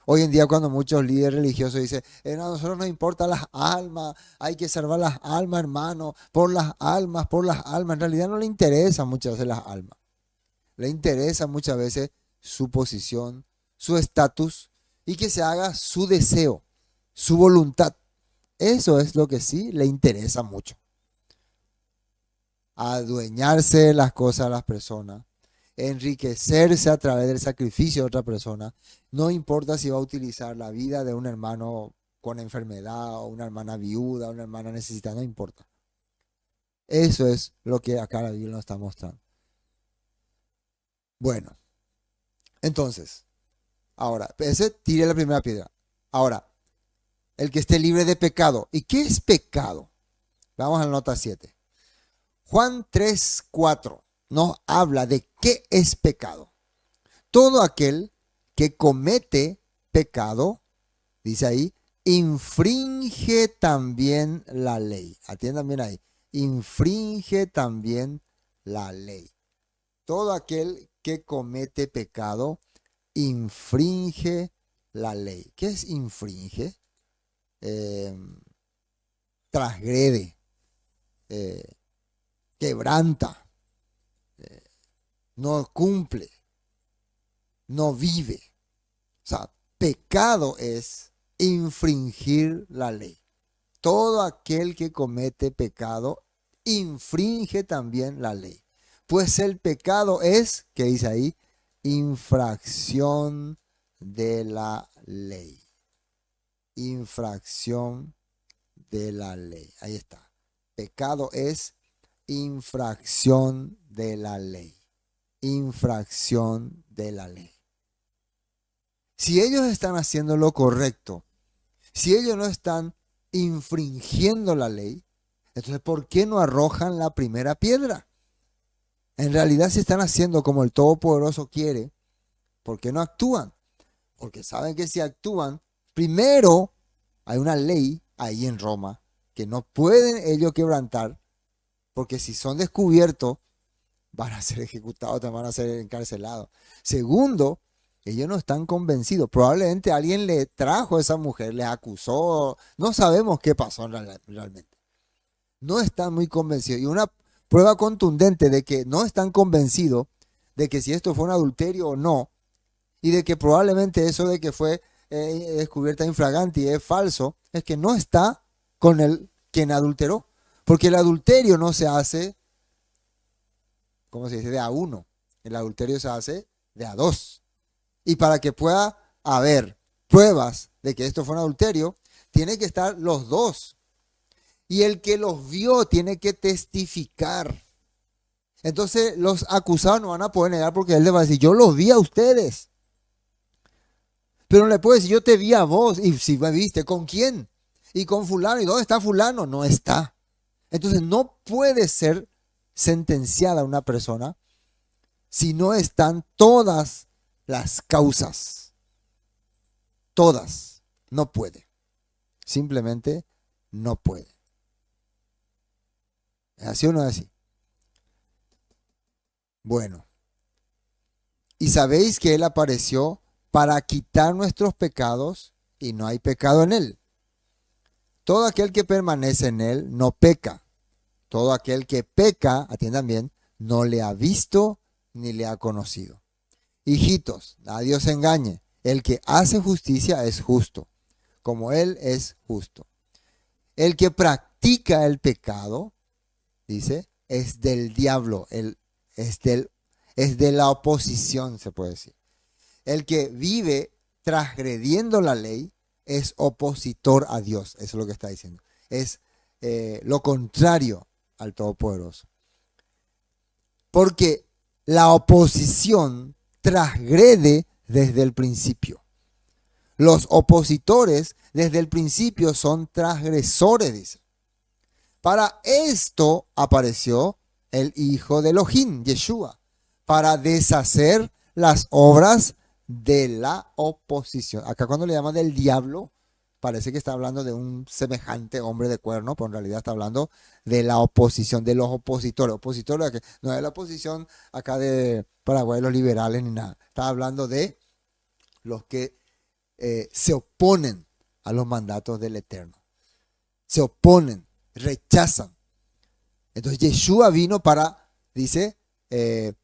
Hoy en día cuando muchos líderes religiosos dicen, no, a nosotros nos importan las almas, hay que salvar las almas, hermano, por las almas, por las almas. En realidad no le interesan muchas veces las almas. Le interesa muchas veces su posición, su estatus y que se haga su deseo, su voluntad. Eso es lo que sí le interesa mucho. Adueñarse de las cosas de las personas, enriquecerse a través del sacrificio de otra persona. No importa si va a utilizar la vida de un hermano con enfermedad o una hermana viuda, una hermana necesitada, no importa. Eso es lo que acá la Biblia nos está mostrando. Bueno, entonces, ahora, ese tire la primera piedra. Ahora, el que esté libre de pecado. ¿Y qué es pecado? Vamos a la nota 7. Juan 3:4 nos habla de qué es pecado. Todo aquel que comete pecado, dice ahí, infringe también la ley. Atiendan bien ahí. Infringe también la ley. Todo aquel que comete pecado, infringe la ley. ¿Qué es infringe? Transgrede, quebranta, no cumple, no vive. O sea, pecado es infringir la ley. Todo aquel que comete pecado infringe también la ley. Pues el pecado es, ¿qué dice ahí? Infracción de la ley. Infracción de la ley. Ahí está. Pecado es infracción de la ley. Infracción de la ley. Si ellos están haciendo lo correcto, si ellos no están infringiendo la ley, entonces ¿por qué no arrojan la primera piedra? En realidad si están haciendo como el Todopoderoso quiere, ¿por qué no actúan? Porque saben que si actúan, primero hay una ley ahí en Roma que no pueden ellos quebrantar, porque si son descubiertos, van a ser ejecutados, van a ser encarcelados. Segundo, ellos no están convencidos. Probablemente alguien le trajo a esa mujer, les acusó. No sabemos qué pasó realmente. No están muy convencidos. Y una prueba contundente de que no están convencidos de que si esto fue un adulterio o no, y de que probablemente eso de que fue descubierta infraganti es falso, es que no está con el quien adulteró. Porque el adulterio no se hace ¿cómo se dice? De a uno. El adulterio se hace de a dos. Y para que pueda haber pruebas de que esto fue un adulterio, tiene que estar los dos. Y el que los vio tiene que testificar. Entonces los acusados no van a poder negar porque él le va a decir, yo los vi a ustedes. Pero no le puede decir, yo te vi a vos. Y si me viste, ¿con quién? Y con fulano. ¿Y dónde está fulano? No está. Entonces no puede ser sentenciada una persona si no están todas las causas. Todas. No puede. Simplemente no puede. ¿Es así o no es así? Bueno. Y sabéis que Él apareció para quitar nuestros pecados y no hay pecado en Él. Todo aquel que permanece en Él no peca. Todo aquel que peca, atiendan bien, no le ha visto ni le ha conocido. Hijitos, a Dios engañe. El que hace justicia es justo, como Él es justo. El que practica el pecado, dice, es del diablo, es de la oposición, se puede decir. El que vive transgrediendo la ley es opositor a Dios, eso es lo que está diciendo. Es lo contrario al Todopoderoso. Porque la oposición transgrede desde el principio. Los opositores desde el principio son transgresores, dice. Para esto apareció el Hijo de Elohim, Yeshua, para deshacer las obras de la oposición. Acá cuando le llaman del diablo, parece que está hablando de un semejante hombre de cuerno, pero en realidad está hablando de la oposición, de los opositores. Opositores, no es la oposición acá de Paraguay, los liberales ni nada. Está hablando de los que se oponen a los mandatos del Eterno. Se oponen, rechazan. Entonces Yeshua vino para, dice,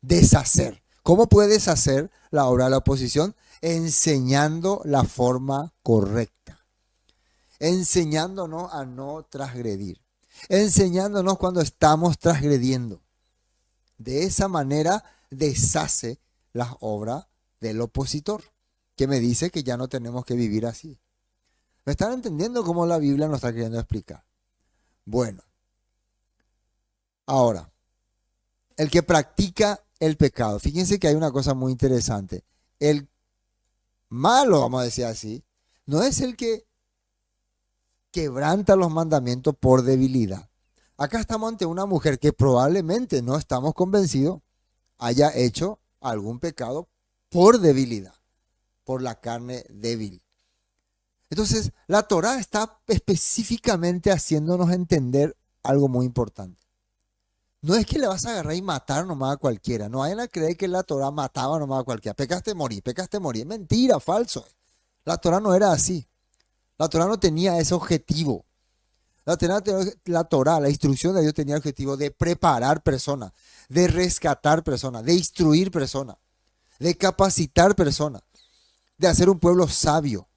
deshacer. ¿Cómo puede deshacer la obra de la oposición? Enseñando la forma correcta. Enseñándonos a no transgredir. Enseñándonos cuando estamos transgrediendo. De esa manera deshace las obras del opositor, que me dice que ya no tenemos que vivir así. ¿Me están entendiendo cómo la Biblia nos está queriendo explicar? Bueno, ahora, el que practica el pecado. Fíjense que hay una cosa muy interesante. El malo, vamos a decir así, no es el que quebranta los mandamientos por debilidad. Acá estamos ante una mujer que probablemente no estamos convencidos haya hecho algún pecado por debilidad, por la carne débil. Entonces, la Torá está específicamente haciéndonos entender algo muy importante. No es que le vas a agarrar y matar nomás a cualquiera. No vayan a creer que la Torá mataba nomás a cualquiera. Pecaste, morí, pecaste, morí. Es mentira, falso. La Torá no era así. La Torá no tenía ese objetivo. La Torá, la instrucción de Dios tenía el objetivo de preparar personas, de rescatar personas, de instruir personas, de capacitar personas, de hacer un pueblo sabio.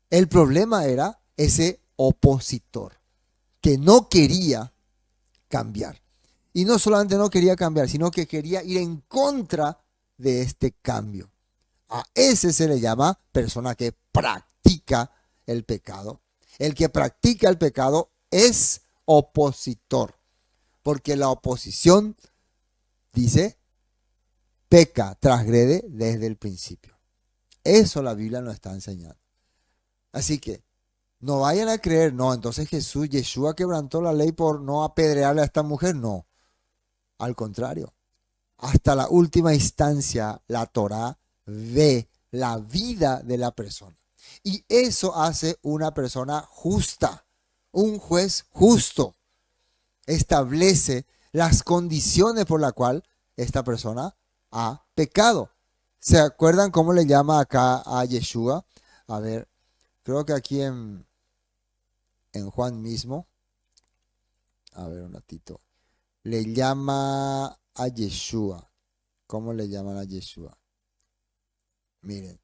El problema era ese opositor que no quería cambiar. Y no solamente no quería cambiar, sino que quería ir en contra de este cambio. A ese se le llama persona que practica el pecado. El que practica el pecado es opositor, porque la oposición, dice, peca, transgrede desde el principio. Eso la Biblia nos está enseñando. Así que no vayan a creer, no, entonces Yeshua quebrantó la ley por no apedrearle a esta mujer, no. Al contrario, hasta la última instancia la Torá ve la vida de la persona. Y eso hace una persona justa, un juez justo. Establece las condiciones por las cuales esta persona ha pecado. ¿Se acuerdan cómo le llama acá a Yeshua? A ver, creo que aquí en Juan mismo, a ver un ratito, le llama a Yeshua. ¿Cómo le llaman a Yeshua? Miren.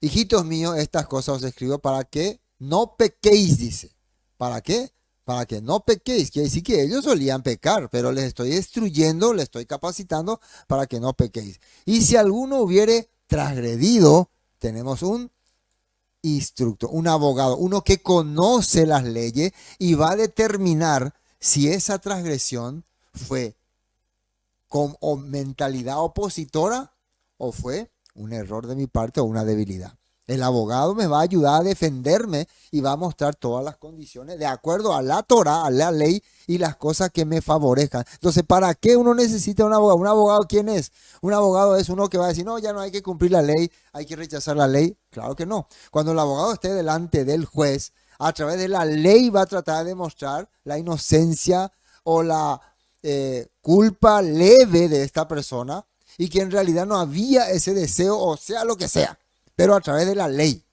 Hijitos míos, estas cosas os escribo para que no pequéis, dice. ¿Para qué? para que no pequéis. Quiere decir que ellos solían pecar, pero les estoy instruyendo, les estoy capacitando para que no pequéis. Y si alguno hubiere transgredido, tenemos un instructor, un abogado, uno que conoce las leyes y va a determinar si esa transgresión fue con o mentalidad opositora o fue un error de mi parte o una debilidad. El abogado me va a ayudar a defenderme y va a mostrar todas las condiciones de acuerdo a la Torah, a la ley y las cosas que me favorezcan. Entonces, ¿para qué uno necesita un abogado? ¿Un abogado quién es? Un abogado es uno que va a decir, no, ya no hay que cumplir la ley, hay que rechazar la ley. Claro que no. Cuando el abogado esté delante del juez, a través de la ley va a tratar de demostrar la inocencia o la culpa leve de esta persona y que en realidad no había ese deseo o sea lo que sea, pero a través de la ley.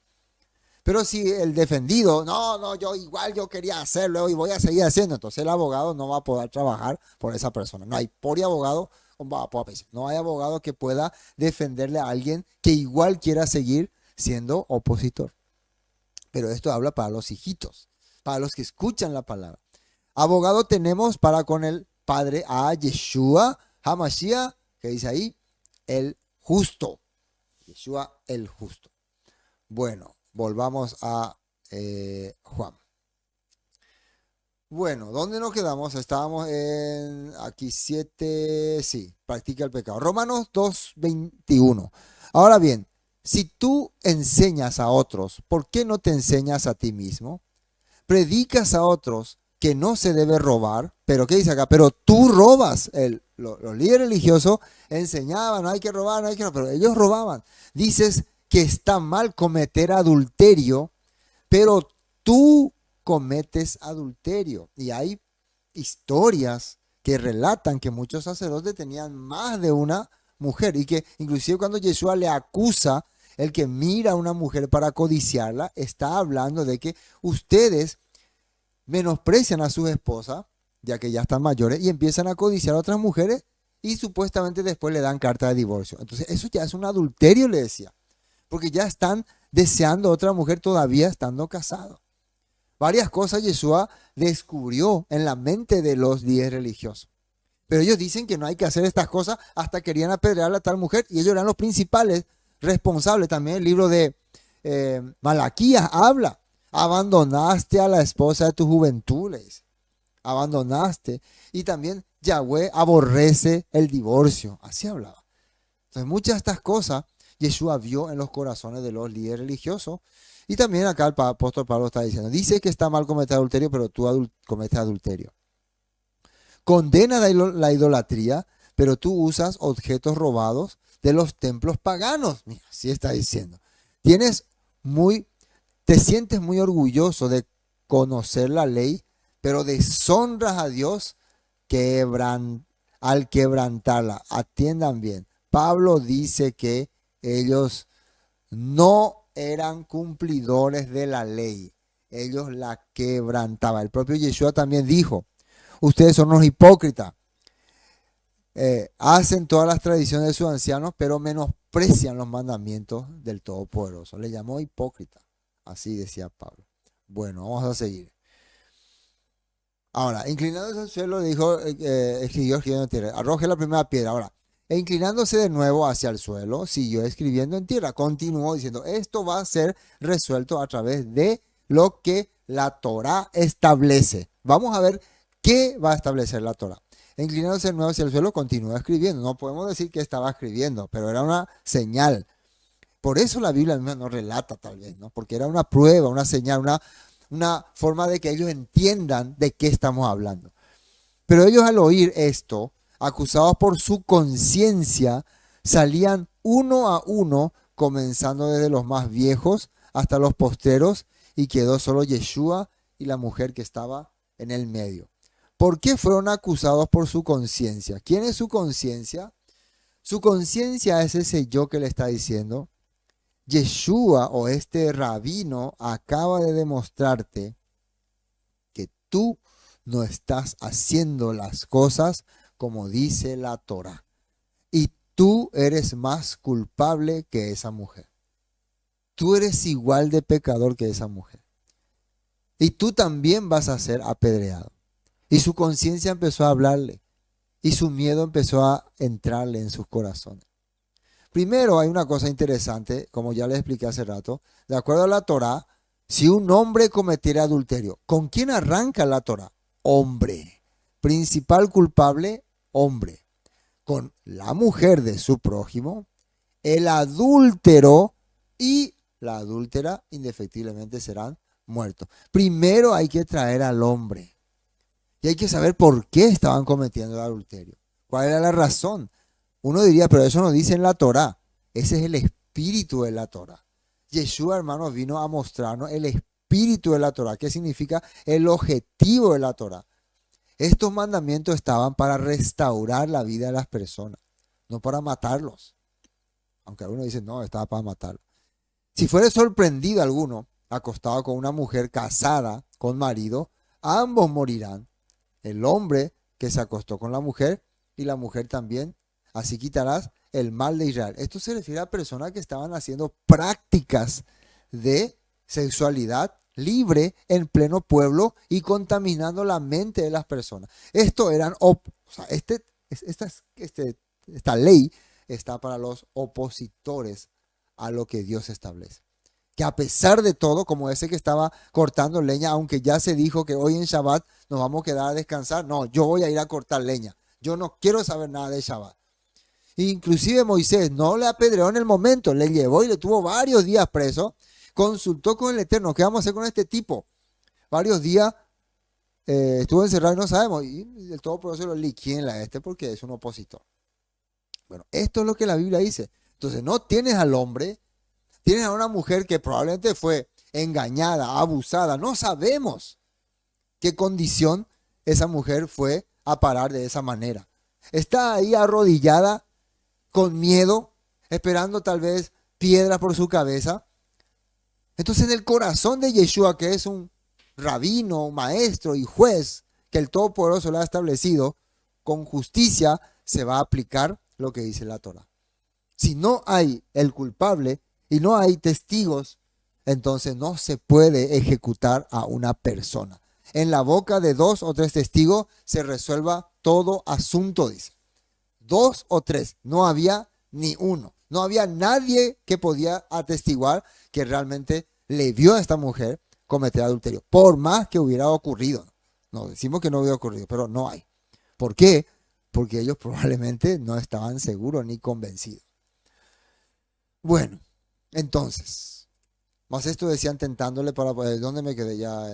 Pero si el defendido, no, yo igual yo quería hacerlo y voy a seguir haciendo, entonces el abogado no va a poder trabajar por esa persona. No hay por abogado, no hay abogado que pueda defenderle a alguien que igual quiera seguir siendo opositor. Pero esto habla para los hijitos, para los que escuchan la palabra. Abogado tenemos para con el Padre a Yeshua HaMashiach, que dice ahí, el justo. Yeshua el justo. Bueno, volvamos a Juan. Bueno, ¿dónde nos quedamos? Estábamos en aquí 7, sí, practica el pecado. Romanos 2:21. Ahora bien, si tú enseñas a otros, ¿por qué no te enseñas a ti mismo? Predicas a otros que no se debe robar, pero ¿qué dice acá? Pero tú robas. Los líderes religiosos enseñaban, no hay que robar, no hay que robar, pero ellos robaban. Dices que está mal cometer adulterio, pero tú cometes adulterio. Y hay historias que relatan que muchos sacerdotes tenían más de una mujer y que inclusive cuando Yeshua le acusa, el que mira a una mujer para codiciarla, está hablando de que ustedes menosprecian a sus esposas, ya que ya están mayores, y empiezan a codiciar a otras mujeres y supuestamente después le dan carta de divorcio. Entonces eso ya es un adulterio, le decía, porque ya están deseando a otra mujer todavía estando casados. Varias cosas Yeshua descubrió en la mente de los 10 religiosos. Pero ellos dicen que no hay que hacer estas cosas, hasta querían apedrear a tal mujer y ellos eran los principales responsables. También el libro de Malaquías habla. Abandonaste a la esposa de tu juventud, le dice. Abandonaste. Y también Yahweh aborrece el divorcio. Así hablaba. Entonces muchas de estas cosas Yeshua vio en los corazones de los líderes religiosos. Y también acá el apóstol Pablo está diciendo, dice que está mal cometer adulterio, pero tú cometes adulterio. Condena la idolatría, pero tú usas objetos robados de los templos paganos. Mira, así está diciendo. Te sientes muy orgulloso de conocer la ley, pero deshonras a Dios al quebrantarla. Atiendan bien. Pablo dice que ellos no eran cumplidores de la ley. Ellos la quebrantaban. El propio Yeshua también dijo, ustedes son unos hipócritas. Hacen todas las tradiciones de sus ancianos, pero menosprecian los mandamientos del Todopoderoso. Le llamó hipócrita. Así decía Pablo. Bueno, vamos a seguir. Ahora, inclinándose al suelo, dijo, escribió escribiendo en tierra. Arroje la primera piedra. Ahora, e inclinándose de nuevo hacia el suelo, siguió escribiendo en tierra. Continuó diciendo, esto va a ser resuelto a través de lo que la Torah establece. Vamos a ver qué va a establecer la Torah. Inclinándose de nuevo hacia el suelo, continuó escribiendo. No podemos decir que estaba escribiendo, pero era una señal. Por eso la Biblia no relata tal vez, ¿no? Porque era una prueba, una señal, una forma de que ellos entiendan de qué estamos hablando. Pero ellos al oír esto, acusados por su conciencia, salían uno a uno, comenzando desde los más viejos hasta los posteros, y quedó solo Yeshua y la mujer que estaba en el medio. ¿Por qué fueron acusados por su conciencia? ¿Quién es su conciencia? Su conciencia es ese yo que le está diciendo, Yeshua o este rabino acaba de demostrarte que tú no estás haciendo las cosas como dice la Torah. Y tú eres más culpable que esa mujer. Tú eres igual de pecador que esa mujer. y tú también vas a ser apedreado. Y su conciencia empezó a hablarle y su miedo empezó a entrarle en sus corazones. Primero hay una cosa interesante, como ya les expliqué hace rato, de acuerdo a la Torá, si un hombre cometiera adulterio, ¿con quién arranca la Torá? Hombre. Principal culpable, hombre. Con la mujer de su prójimo, el adúltero y la adúltera indefectiblemente serán muertos. Primero hay que traer al hombre y hay que saber por qué estaban cometiendo el adulterio. ¿Cuál era la razón? Uno diría, pero eso no dice en la Torá. Ese es el espíritu de la Torá. Yeshua, hermanos, vino a mostrarnos el espíritu de la Torá. ¿Qué significa? El objetivo de la Torá. Estos mandamientos estaban para restaurar la vida de las personas, no para matarlos. Aunque algunos dicen, no, estaba para matarlos. Si fuera sorprendido alguno acostado con una mujer casada con marido, ambos morirán. El hombre que se acostó con la mujer y la mujer también. Así quitarás el mal de Israel. Esto se refiere a personas que estaban haciendo prácticas de sexualidad libre en pleno pueblo y contaminando la mente de las personas. Esto eran, esta ley está para los opositores a lo que Dios establece. Que a pesar de todo, como ese que estaba cortando leña, aunque ya se dijo que hoy en Shabbat nos vamos a quedar a descansar, no, yo voy a ir a cortar leña. Yo no quiero saber nada de Shabbat. Inclusive Moisés no le apedreó en el momento, le llevó y le tuvo varios días preso, consultó con el Eterno, ¿qué vamos a hacer con este tipo? Varios días estuvo encerrado y no sabemos, y el Todopoderoso lo liquida a este porque es un opositor. Bueno, esto es lo que la Biblia dice. Entonces no tienes al hombre, tienes a una mujer que probablemente fue engañada, abusada, no sabemos qué condición esa mujer fue a parar de esa manera. Está ahí arrodillada, con miedo, esperando tal vez piedras por su cabeza. Entonces en el corazón de Yeshua, que es un rabino, maestro y juez que el Todopoderoso le ha establecido, con justicia se va a aplicar lo que dice la Torá. Si no hay el culpable y no hay testigos, entonces no se puede ejecutar a una persona. En la boca de 2 o 3 testigos se resuelva todo asunto, dice. 2 o 3, no había ni uno. No había nadie que podía atestiguar que realmente le vio a esta mujer cometer adulterio. Por más que hubiera ocurrido. No decimos que no hubiera ocurrido, pero no hay. ¿Por qué? Porque ellos probablemente no estaban seguros ni convencidos. Bueno, entonces, más esto decían tentándole para poder, ¿dónde me quedé ya?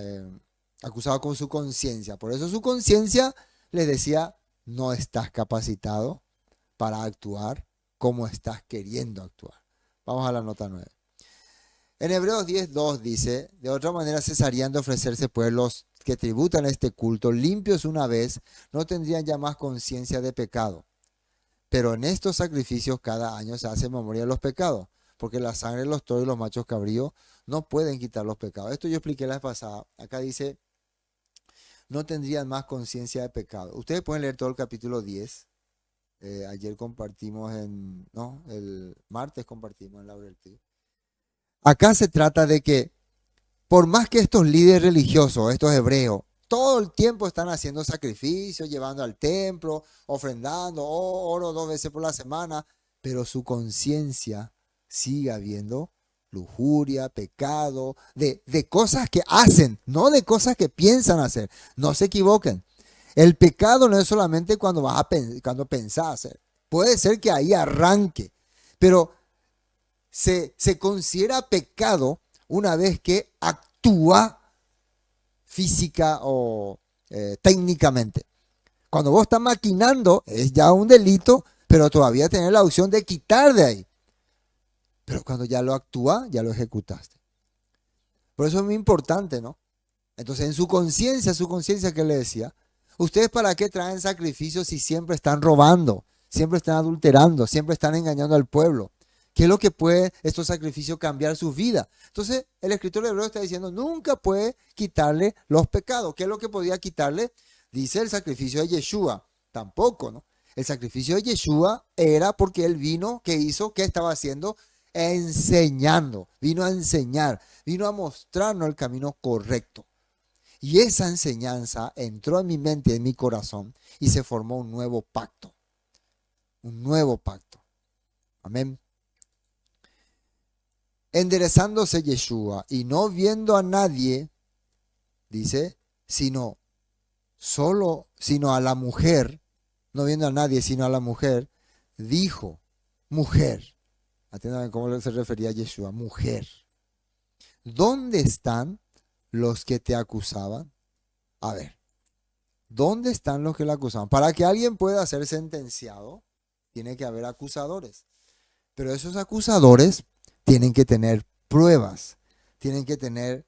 Acusado con su conciencia. Por eso su conciencia les decía, no estás capacitado para actuar como estás queriendo actuar. Vamos a la nota 9. En Hebreos 10:2 dice, de otra manera cesarían de ofrecerse pueblos que tributan este culto, limpios una vez, no tendrían ya más conciencia de pecado. Pero en estos sacrificios cada año se hace memoria de los pecados, porque la sangre de los toros y los machos cabríos no pueden quitar los pecados. Esto yo expliqué la vez pasada. Acá dice, no tendrían más conciencia de pecado. Ustedes pueden leer todo el capítulo 10. Ayer compartimos el martes compartimos en Laurel Tree. Acá se trata de que, por más que estos líderes religiosos, estos hebreos, todo el tiempo están haciendo sacrificios, llevando al templo, ofrendando oro 2 veces por la semana, pero su conciencia sigue habiendo lujuria, pecado, de cosas que hacen, no de cosas que piensan hacer. No se equivoquen. El pecado no es solamente cuando cuando pensás hacer. Puede ser que ahí arranque, pero se considera pecado una vez que actúa física o técnicamente. Cuando vos estás maquinando es ya un delito, pero todavía tenés la opción de quitar de ahí. Pero cuando ya lo actúa, ya lo ejecutaste. Por eso es muy importante, ¿no? Entonces en su conciencia que le decía, ¿ustedes para qué traen sacrificios si siempre están robando, siempre están adulterando, siempre están engañando al pueblo? ¿Qué es lo que puede estos sacrificios cambiar su vida? Entonces el escritor de Hebreos está diciendo, nunca puede quitarle los pecados. ¿Qué es lo que podía quitarle? Dice el sacrificio de Yeshua. Tampoco, ¿no? El sacrificio de Yeshua era porque él vino, ¿qué hizo? ¿Qué estaba haciendo? Enseñando. Vino a enseñar, vino a mostrarnos el camino correcto. Y esa enseñanza entró en mi mente y en mi corazón y se formó un nuevo pacto. Un nuevo pacto. Amén. Enderezándose Yeshua y no viendo a nadie, dice, sino a la mujer, no viendo a nadie, sino a la mujer, dijo, mujer, atiendan cómo se refería a Yeshua, mujer, ¿dónde están los que te acusaban? A ver, ¿dónde están los que le acusaban? Para que alguien pueda ser sentenciado, tiene que haber acusadores. Pero esos acusadores tienen que tener pruebas, tienen que tener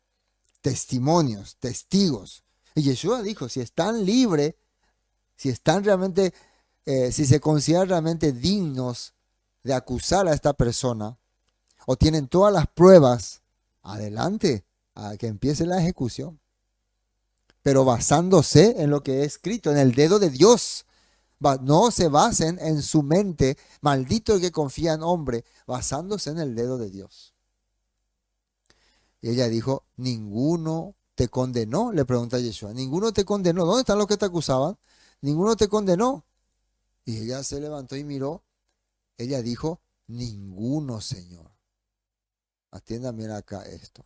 testimonios, testigos. Y Yeshua dijo, si están libres, si están realmente, si se consideran realmente dignos de acusar a esta persona, o tienen todas las pruebas, adelante, a que empiece la ejecución. Pero basándose en lo que es escrito, en el dedo de Dios. No se basen en su mente, maldito el que confía en hombre, basándose en el dedo de Dios. Y ella dijo, ninguno te condenó, le pregunta a Yeshua, ninguno te condenó, ¿dónde están los que te acusaban? Ninguno te condenó. Y ella se levantó y miró, ella dijo, ninguno, Señor. Atiendan bien acá esto.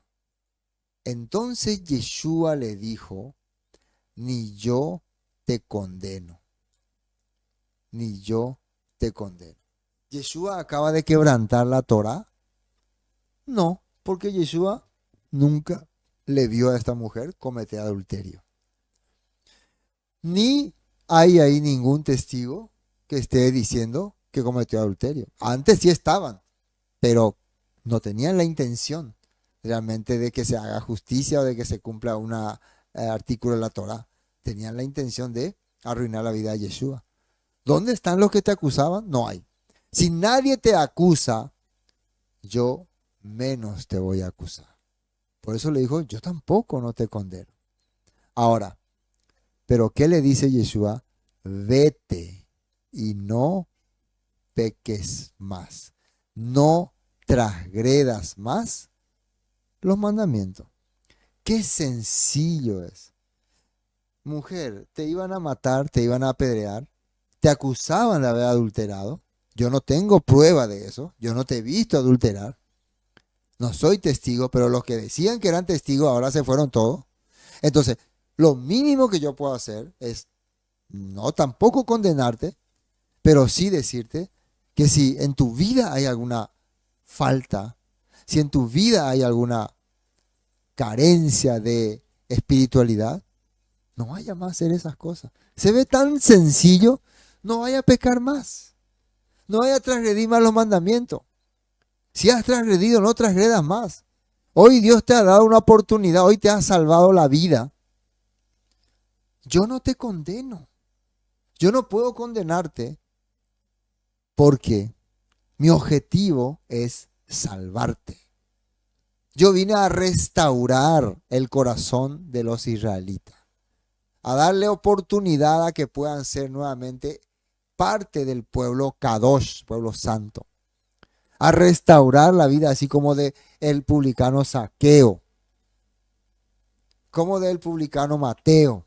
Entonces Yeshua le dijo, ni yo te condeno. Ni yo te condeno. ¿Yeshua acaba de quebrantar la Torá? No, porque Yeshua nunca le vio a esta mujer cometer adulterio. Ni hay ahí ningún testigo que esté diciendo que cometió adulterio. Antes sí estaban, pero no tenían la intención realmente de que se haga justicia o de que se cumpla un artículo de la Torá. Tenían la intención de arruinar la vida de Yeshua. ¿Dónde están los que te acusaban? No hay. Si nadie te acusa, yo menos te voy a acusar. Por eso le dijo, yo tampoco no te condeno. Ahora, ¿pero qué le dice Yeshua? Vete y no peques más. No transgredas más los mandamientos. Qué sencillo es. Mujer, te iban a matar, te iban a apedrear, te acusaban de haber adulterado. Yo no tengo prueba de eso. Yo no te he visto adulterar. No soy testigo, pero los que decían que eran testigos ahora se fueron todos. Entonces, lo mínimo que yo puedo hacer es no tampoco condenarte, pero sí decirte que si en tu vida hay alguna falta, si en tu vida hay alguna carencia de espiritualidad, no vaya más a hacer esas cosas. Se ve tan sencillo, no vaya a pecar más. No vaya a transgredir más los mandamientos. Si has transgredido, no transgredas más. Hoy Dios te ha dado una oportunidad, hoy te ha salvado la vida. Yo no te condeno. Yo no puedo condenarte porque mi objetivo es salvarte. Yo vine a restaurar el corazón de los israelitas, a darle oportunidad a que puedan ser nuevamente parte del pueblo Kadosh, pueblo santo, a restaurar la vida así como de el publicano Zaqueo, como del publicano Mateo,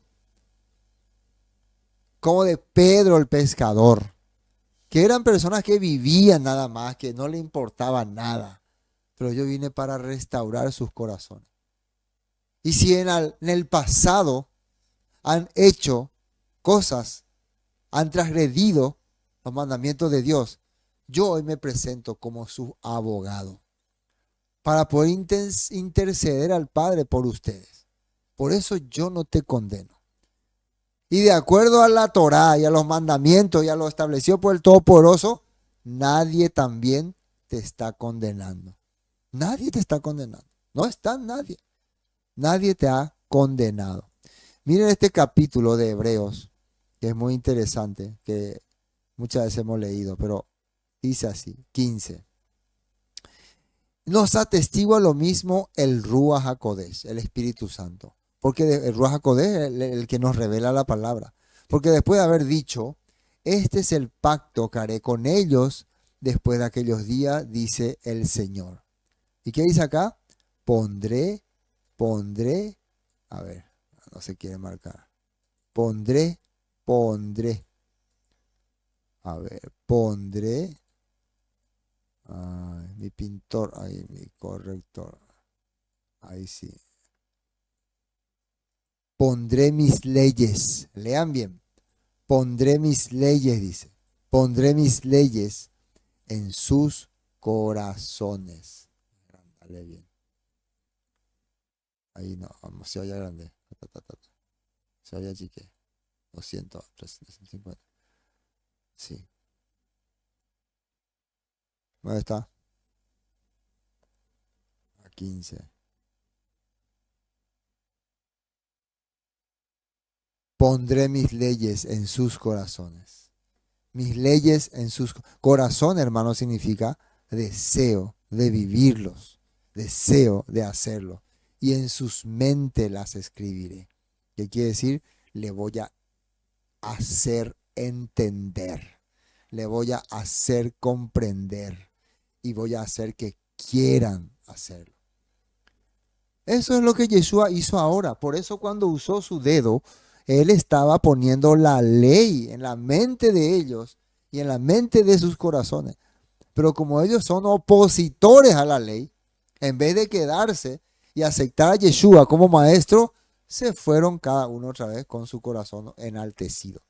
como de Pedro el pescador, que eran personas que vivían nada más, que no le importaba nada, pero yo vine para restaurar sus corazones. Y si en el pasado han hecho cosas, han transgredido los mandamientos de Dios, yo hoy me presento como su abogado para poder interceder al Padre por ustedes. Por eso yo no te condeno. Y de acuerdo a la Torá y a los mandamientos y a lo establecido por el Todopoderoso, nadie también te está condenando. Nadie te está condenando. No está nadie. Nadie te ha condenado. Miren este capítulo de Hebreos, que es muy interesante, que muchas veces hemos leído, pero dice así, 15. Nos atestigua lo mismo el Ruach HaKodesh, el Espíritu Santo. Porque el Ruach HaKodesh es el que nos revela la palabra. Porque después de haber dicho, este es el pacto que haré con ellos después de aquellos días, dice el Señor. ¿Y qué dice acá? Pondré, a ver, no se quiere marcar. Pondré, pondré. A ver, pondré. Ay, mi pintor, ahí, mi corrector. Ahí sí. Pondré mis leyes. Lean bien. Pondré mis leyes, dice. Pondré mis leyes en sus corazones. Dale bien. Ahí no, vamos, se oye grande. Se oye chique. 200, 350. Sí. ¿Dónde está? A 15. Pondré mis leyes en sus corazones. Mis leyes en sus corazones, hermano, significa deseo de vivirlos, deseo de hacerlo. Y en sus mentes las escribiré. ¿Qué quiere decir? Le voy a hacer entender, le voy a hacer comprender y voy a hacer que quieran hacerlo. Eso es lo que Yeshua hizo ahora. Por eso cuando usó su dedo, él estaba poniendo la ley en la mente de ellos y en la mente de sus corazones. Pero como ellos son opositores a la ley, en vez de quedarse y aceptar a Yeshua como maestro, se fueron cada uno otra vez con su corazón enaltecido,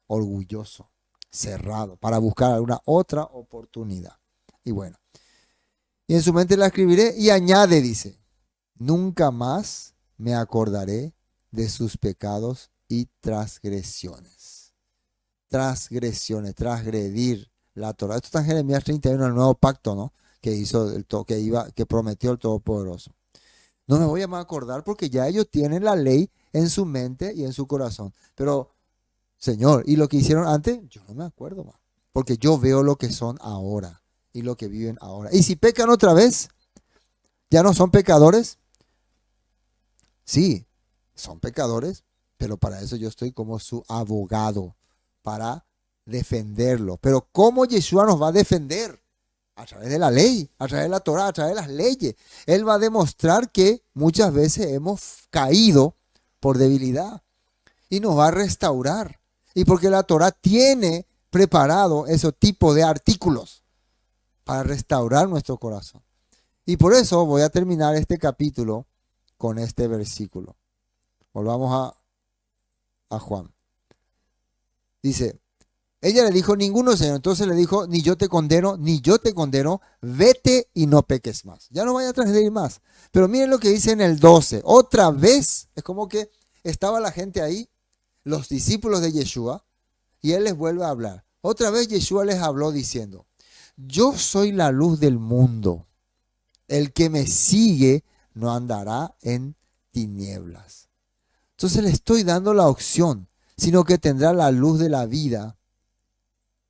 orgulloso, cerrado, para buscar alguna otra oportunidad. Y bueno, y en su mente la escribiré y añade, dice, nunca más me acordaré de sus pecados y transgresiones. Transgresiones, transgredir la Torah. Esto está en Jeremías 31, el nuevo pacto, ¿no? Que hizo que prometió el Todopoderoso. No me voy a más acordar porque ya ellos tienen la ley en su mente y en su corazón. Pero, Señor, ¿y lo que hicieron antes? Yo no me acuerdo más. Porque yo veo lo que son ahora y lo que viven ahora. Y si pecan otra vez, ya no son pecadores. Sí, son pecadores, pero para eso yo estoy como su abogado, para defenderlo. Pero ¿cómo Yeshua nos va a defender? A través de la ley, a través de la Torah, a través de las leyes. Él va a demostrar que muchas veces hemos caído por debilidad y nos va a restaurar. Y porque la Torah tiene preparado ese tipo de artículos para restaurar nuestro corazón. Y por eso voy a terminar este capítulo con este versículo. Volvamos a Juan. Dice, ella le dijo, ninguno, Señor. Entonces le dijo, ni yo te condeno, ni yo te condeno, vete y no peques más. Ya no vaya a transgredir más. Pero miren lo que dice en el 12. Otra vez, es como que estaba la gente ahí, los discípulos de Yeshua, y él les vuelve a hablar. Otra vez Yeshua les habló diciendo, yo soy la luz del mundo. El que me sigue no andará en tinieblas. Entonces le estoy dando la opción, sino que tendrá la luz de la vida.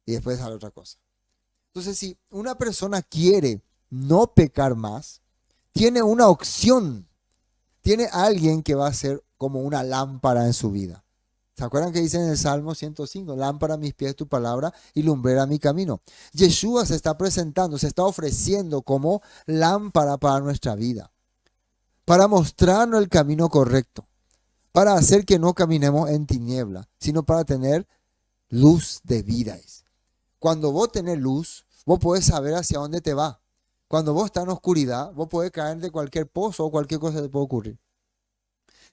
Y después sale otra cosa. Entonces, si una persona quiere no pecar más, tiene una opción. Tiene alguien que va a ser como una lámpara en su vida. ¿Se acuerdan que dice en el Salmo 105? Lámpara a mis pies tu palabra y lumbrera mi camino. Yeshua se está presentando, se está ofreciendo como lámpara para nuestra vida, para mostrarnos el camino correcto, para hacer que no caminemos en tiniebla, sino para tener luz de vida. Cuando vos tenés luz, vos podés saber hacia dónde te va. Cuando vos estás en oscuridad, vos podés caer de cualquier pozo o cualquier cosa te puede ocurrir.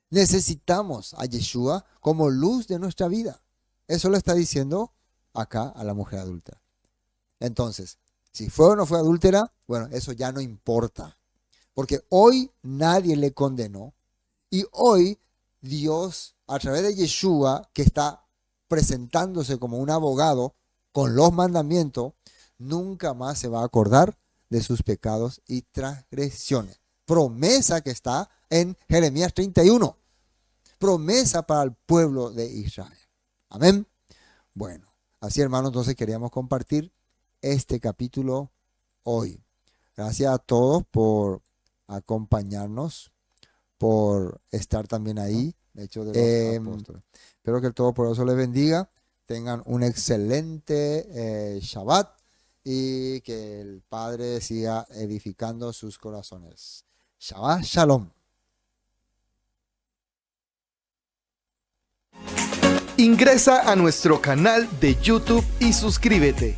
Necesitamos a Yeshua como luz de nuestra vida. Eso lo está diciendo acá a la mujer adúltera. Entonces, si fue o no fue adúltera, bueno, eso ya no importa. Porque hoy nadie le condenó. Y hoy Dios, a través de Yeshua, que está presentándose como un abogado con los mandamientos, nunca más se va a acordar de sus pecados y transgresiones. Promesa que está en Jeremías 31. Promesa para el pueblo de Israel. Amén. Bueno, así hermanos, entonces queríamos compartir este capítulo hoy. Gracias a todos por acompañarnos, por estar también ahí. De hecho, de los apóstoles. Espero que el Todopoderoso les bendiga. Tengan un excelente Shabbat y que el Padre siga edificando sus corazones. Shabbat Shalom. Ingresa a nuestro canal de YouTube y suscríbete.